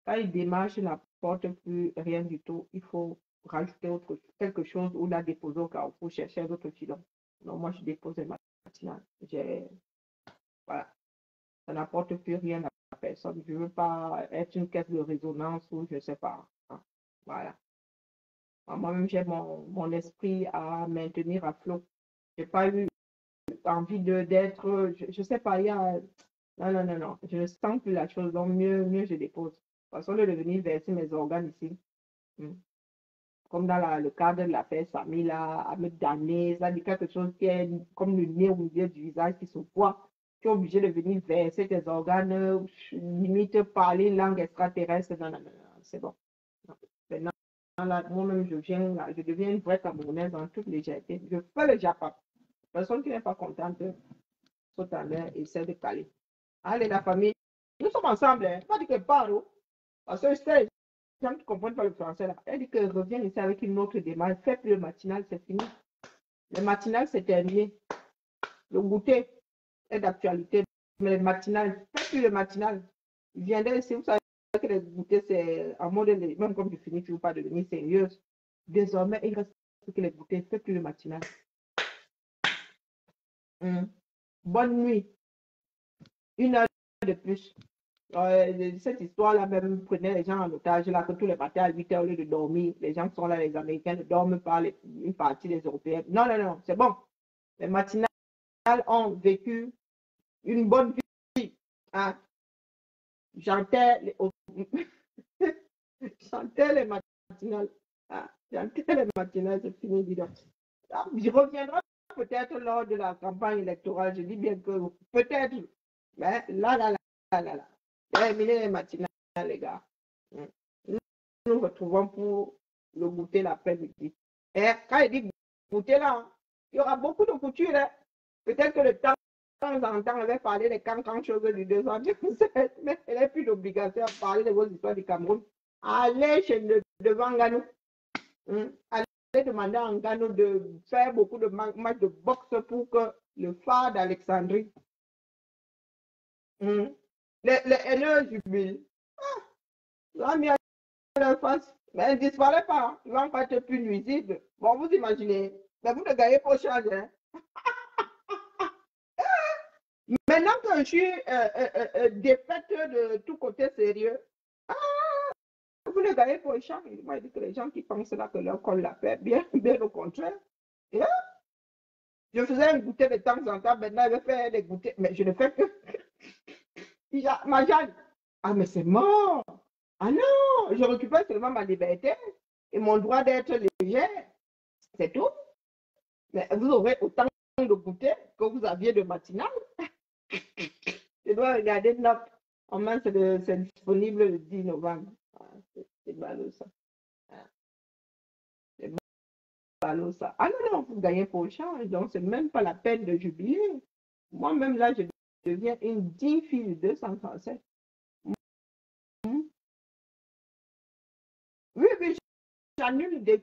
quand ils démarchent, ils n'apportent plus rien du tout. Il faut rajouter quelque chose ou la déposer au carrefour, chercher un autre filon. Donc, moi, je dépose les matinales. Voilà. Ça n'apporte plus rien à personne. Je ne veux pas être une caisse de résonance ou je ne sais pas. Hein. Voilà. Moi-même, j'ai mon esprit à maintenir à flot. Je n'ai pas eu envie d'être, je ne sais pas, il y a... Non, non, non, non. Je ne sens plus la chose, donc mieux je dépose. De toute façon, de venir verser mes organes ici. Comme dans le cadre de l'affaire Samy, là, à me damner, ça dit quelque chose qui est comme le nez au milieu du visage qui se voit. Tu es obligé de venir verser tes organes, limite parler une langue extraterrestre. Non, non, non, non, c'est bon. Maintenant, moi-même, je deviens une vraie Camerounaise en toute légèreté. Je fais le Japon. Personne qui n'est pas contente, saute en l'air et essaie de caler. Allez, la famille, nous sommes ensemble. Hein. Pas dire que parle, parce que c'est les gens qui ne comprennent pas le français. Là. Elle dit qu'elle revient ici avec une autre démarche. Fais plus le matinal, c'est fini. Le matinal, c'est terminé. Le goûter est d'actualité. Mais le matinal, fais plus le matinal. Il viendrait ici, vous savez que le goûter, c'est en mode, même comme tu finis, tu ne veux pas devenir sérieuse. Désormais, il reste que les goûters, fais plus le matinal. Bonne nuit. 1 heure de plus. Cette histoire-là même prenait les gens en otage, là, que tous les matins à 8 heures au lieu de dormir, les gens qui sont là, les Américains ne dorment pas, une partie des Européens. Non, non, non, c'est bon. Les matinales ont vécu une bonne vie. Hein. J'entends les matinales. Ah, j'entends les matinales, c'est fini, dis donc. Ah, je reviendrai peut-être lors de la campagne électorale. Je dis bien que peut-être, mais là. Terminez les matinales, les gars. Nous nous retrouvons pour le goûter l'après-midi. Et quand il dit goûter là, il y aura beaucoup de coutures. Hein. Peut-être que le temps en temps, on va parler des cancans choses du 217, mais elle n'a plus d'obligation à parler de vos histoires du Cameroun. Allez chez devant Ganou. Allez demander à Ngannou de faire beaucoup de matchs de boxe pour que le phare d'Alexandrie. Les haineux jubilent. Là, mis à leur face, mais elle ne disparaît pas. Ils vont pas être plus nuisibles. Bon, vous imaginez, mais vous ne gagnez pas change. Hein? Maintenant que je suis défaite de tout côté sérieux, vous ne gagnez pas échange. Moi, je dis que les gens qui pensent là que leur col l'a fait, bien au contraire. Et, je faisais un goûter de temps en temps, maintenant je vais faire des goûters, mais je ne fais que. Ma Jeanne, ah, mais c'est mort. Ah non, je récupère seulement ma liberté et mon droit d'être légère. C'est tout. Mais vous aurez autant de goûter que vous aviez de matinale. Je dois regarder note. En main, c'est disponible le 10 novembre. C'est ballot ça. C'est ballot ça. Ah non, vous gagnez pour le change, donc c'est même pas la peine de jubiler. Moi-même là, je deviens une digne fille de 237. Oui, j'annule des.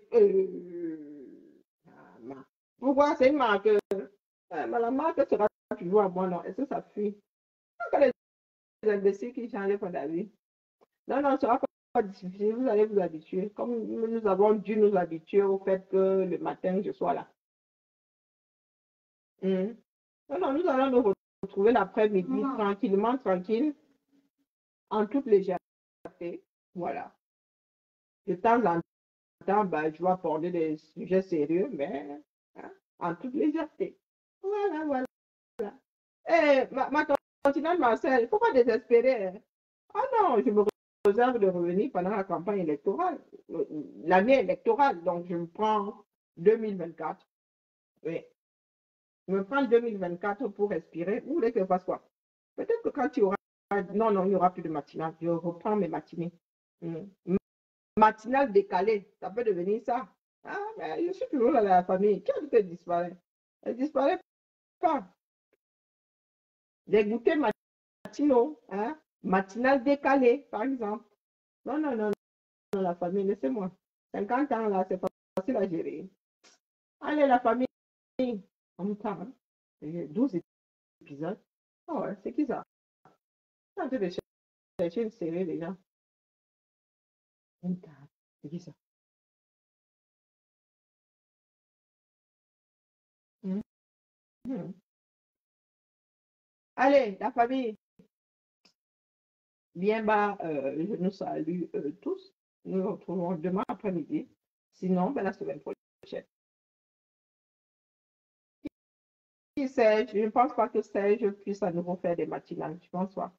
Pourquoi c'est une marque? La marque sera toujours à moi, non? Est-ce que ça fuit? Les imbéciles qui changent pas d'avis. Non, ce sera pas difficile. Vous allez vous habituer. Comme nous avons dû nous habituer au fait que le matin, je sois là. Non, nous allons nous retrouver l'après-midi tranquillement, tranquille, en toute légèreté. Voilà. De temps en temps, je vais aborder des sujets sérieux, mais en toute légèreté. Voilà. Ma continente Marcel, il ne faut pas désespérer. Hein. Ah non, je me réserve de revenir pendant la campagne électorale, l'année électorale, donc je me prends 2024. Oui. Je me prends 2024 pour respirer. Vous voulez que je fasse quoi? Peut-être que quand il y aura. Non, il n'y aura plus de matinale. Je reprends mes matinées. Matinale décalée, ça peut devenir ça. Ah, mais je suis toujours dans la famille. Qu'est-ce qui disparaît? Elle ne disparaît pas. Des goûters matinaux, hein? Matinale décalée, par exemple. Non, la famille, laissez-moi. 50 ans, là, c'est pas facile à gérer. Allez, la famille, en même temps, hein? 12 épisodes. Oh, ouais, c'est qui ça? Je suis en train de chercher une série, les gens. C'est qui ça? Allez, la famille. Bien bas, je nous salue tous. Nous nous retrouvons demain après-midi. Sinon, la semaine prochaine. Qui sait, je ne pense pas que Serge puisse à nouveau faire des matinales. Je pense pas.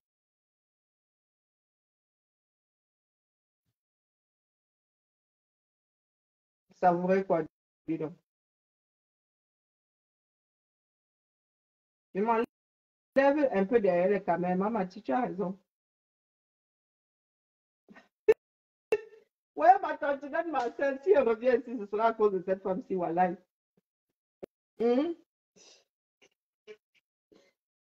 Savourer quoi, dis donc. Je m'enlève un peu derrière les caméras. Maman, tu as raison. Ouais, ma tante Marcel, si elle revient ici, ce sera à cause de cette femme-ci, voilà.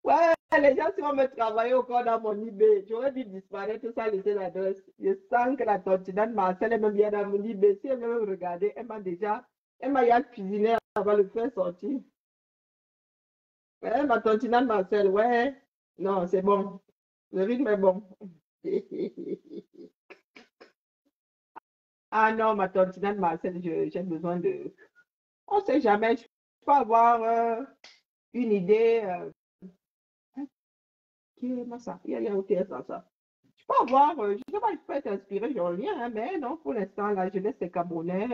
Ouais, les gens qui vont me travailler au corps dans mon eBay, j'aurais dû disparaître, tout ça, laisser l'adresse. Je sens que la tontine Marcel, elle me vient dans mon eBay. Si elle veut me regarder, elle m'a déjà cuisiné avant de le faire sortir. Ouais, ma tontine Marcel, ouais. Non, c'est bon. Le rythme est bon. Ah non, ma tontine Marcel, j'ai besoin de. On ne sait jamais, je peux avoir une idée. Qui est ça? Il y a au théâtre ça. Je peux avoir, je ne sais pas, je peux être inspiré, je reviens, hein, mais non, pour l'instant, la jeunesse des Camerounais,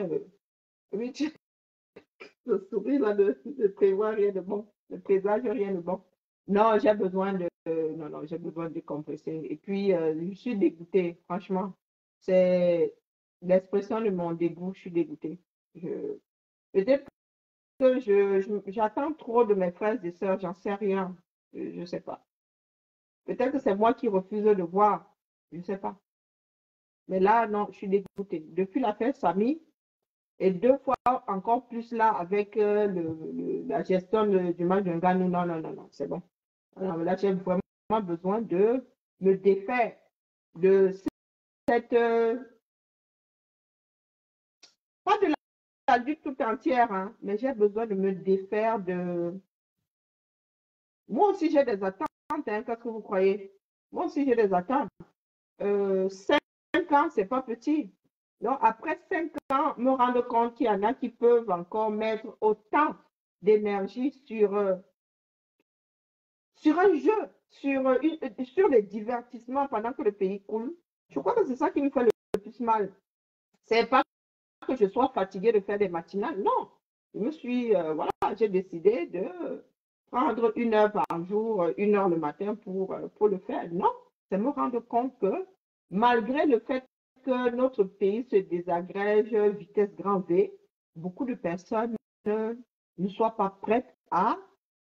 oui, le sourire là, de prévoir rien de bon, de présage rien de bon. Non, j'ai besoin de, non, j'ai besoin de décompresser. Et puis, je suis dégoûtée, franchement. C'est l'expression de mon dégoût, je suis dégoûtée. Peut-être que j'attends trop de mes frères et sœurs, j'en sais rien, je ne sais pas. Peut-être que c'est moi qui refuse de voir, je ne sais pas. Mais là, non, je suis dégoûtée. Depuis l'affaire Samy, et 2 fois encore plus là avec la gestion du match de Ngannou, non, c'est bon. Alors là, j'ai vraiment besoin de me défaire de cette Pas de la lutte tout entière, hein, mais j'ai besoin de me défaire de... Moi aussi, j'ai des attentes, hein, qu'est-ce que vous croyez? Moi aussi, j'ai des attentes. 5 ans, c'est pas petit. Donc, après 5 ans, me rendre compte qu'il y en a qui peuvent encore mettre autant d'énergie sur un jeu, sur les divertissements pendant que le pays coule. Je crois que c'est ça qui me fait le plus mal. C'est pas que je sois fatiguée de faire des matinales, non. Je me suis, voilà, j'ai décidé de prendre 1 heure par jour, 1 heure le matin pour le faire. Non, c'est me rendre compte que malgré le fait que notre pays se désagrège vitesse grand V, beaucoup de personnes ne soient pas prêtes à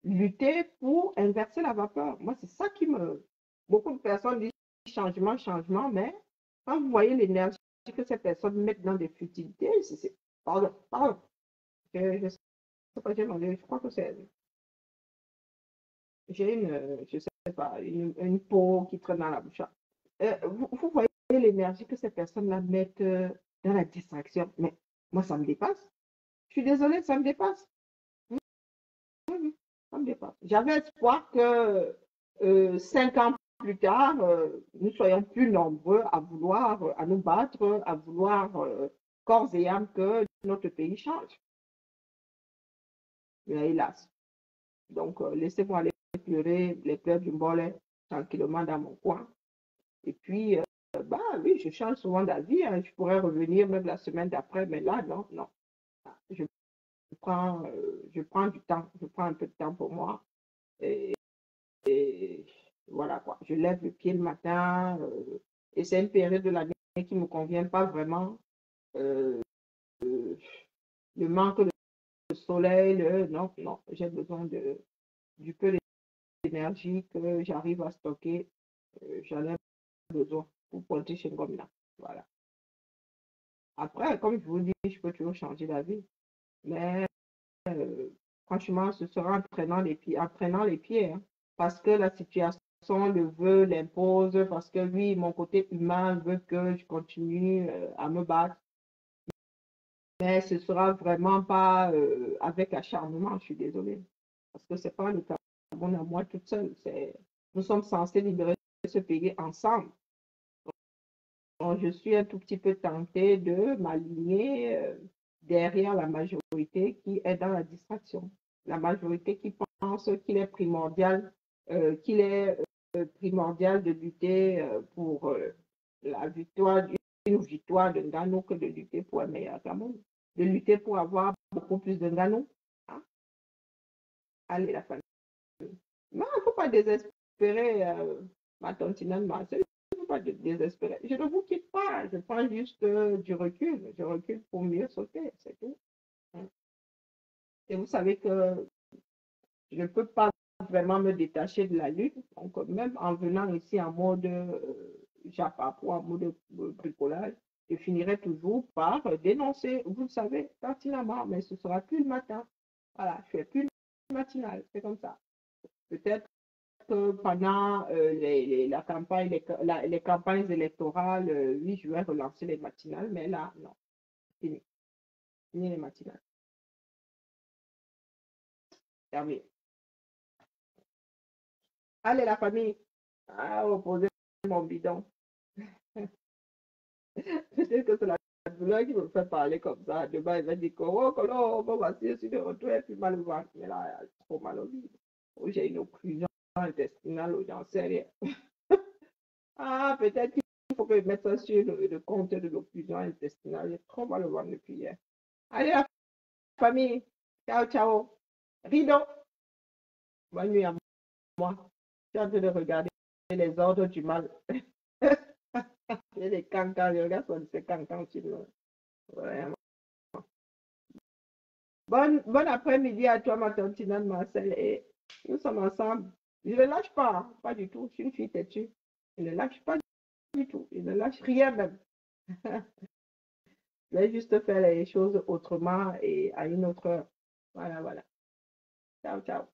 lutter pour inverser la vapeur. Moi, c'est ça qui me... Beaucoup de personnes disent changement, changement, mais quand vous voyez l'énergie que ces personnes mettent dans des futilités, pardon, pardon, je sais pas, je crois que c'est... J'ai je sais pas, une peau qui traîne dans la bouche. Vous voyez l'énergie que ces personnes-là mettent dans la distraction. Mais moi, ça me dépasse. Je suis désolée, ça me dépasse. Ça me dépasse. J'avais espoir que 5 ans plus tard, nous soyons plus nombreux à vouloir, à nous battre, à vouloir corps et âme que notre pays change. Mais hélas. Donc, laissez-moi aller pleurer les pleurs du Mbolé tranquillement dans mon coin. Et puis, bah oui, je change souvent d'avis. Hein. Je pourrais revenir même la semaine d'après, mais là, non, non. Je prends du temps. Je prends un peu de temps pour moi. Et voilà quoi. Je lève le pied le matin. Et c'est une période de l'année qui ne me convient pas vraiment. Le manque de soleil, non, non. J'ai besoin du peu d'énergie que j'arrive à stocker. J'en ai besoin pour porter chez Ngomna. Voilà. Après, comme je vous dis, je peux toujours changer d'avis. Mais franchement, ce sera en traînant les pieds, hein, parce que la situation le veut, l'impose, parce que oui, mon côté humain veut que je continue à me battre. Mais ce sera vraiment pas avec acharnement, je suis désolée. Parce que c'est pas le Cameroun à moi toute seule. Nous sommes censés libérer ce pays ensemble. Donc, je suis un tout petit peu tentée de m'aligner derrière la majorité qui est dans la distraction. La majorité qui pense qu'il est primordial, de lutter pour la victoire, une victoire de Ngano que de lutter pour un meilleur Cameroun, de lutter pour avoir beaucoup plus de Ngano. Hein? Allez, la famille. Non, il ne faut pas désespérer ma tantinane Marcel. Il ne faut pas désespérer. Je ne vous quitte pas. Je prends juste du recul. Je recule pour mieux sauter. C'est tout. Hein. Et vous savez que je ne peux pas vraiment me détacher de la lutte. Donc, même en venant ici en mode japapo, en mode bricolage, je finirai toujours par dénoncer. Vous le savez, pertinemment, mais ce sera plus le matin. Voilà, je ne fais plus le matinal. C'est comme ça. Peut-être que pendant la campagne, les campagnes électorales, oui, je vais relancer les matinales, mais là, non. Fini. Fini les matinales. Terminé. Allez, la famille, reposer mon bidon. Peut-être que c'est la douleur qui me fait parler comme ça. Demain, il va dire que, oh, on va m'asseoir sur le retour et puis mal au ventre. Mais là, il y a trop mal au vide. Oh, j'ai une occlusion intestinale, j'en sais rien. Ah, peut-être qu'il faut que je mette ça sur le compte de l'occlusion intestinale. J'ai trop mal au ventre depuis hier. Allez, la famille. Ciao, ciao. Rideau. Bonne nuit à moi. Je suis en train de regarder les ordres du mal. Il y a des cancans, je regarde sur ces cancans sur le... Vraiment. Bon après-midi à toi, ma tantinane Marcel. Et nous sommes ensemble. Je ne lâche pas, hein, pas du tout. Je suis une fille têtue. Je ne lâche pas du tout. Je ne lâche rien même. Je vais juste faire les choses autrement et à une autre heure. Voilà, voilà. Ciao, ciao.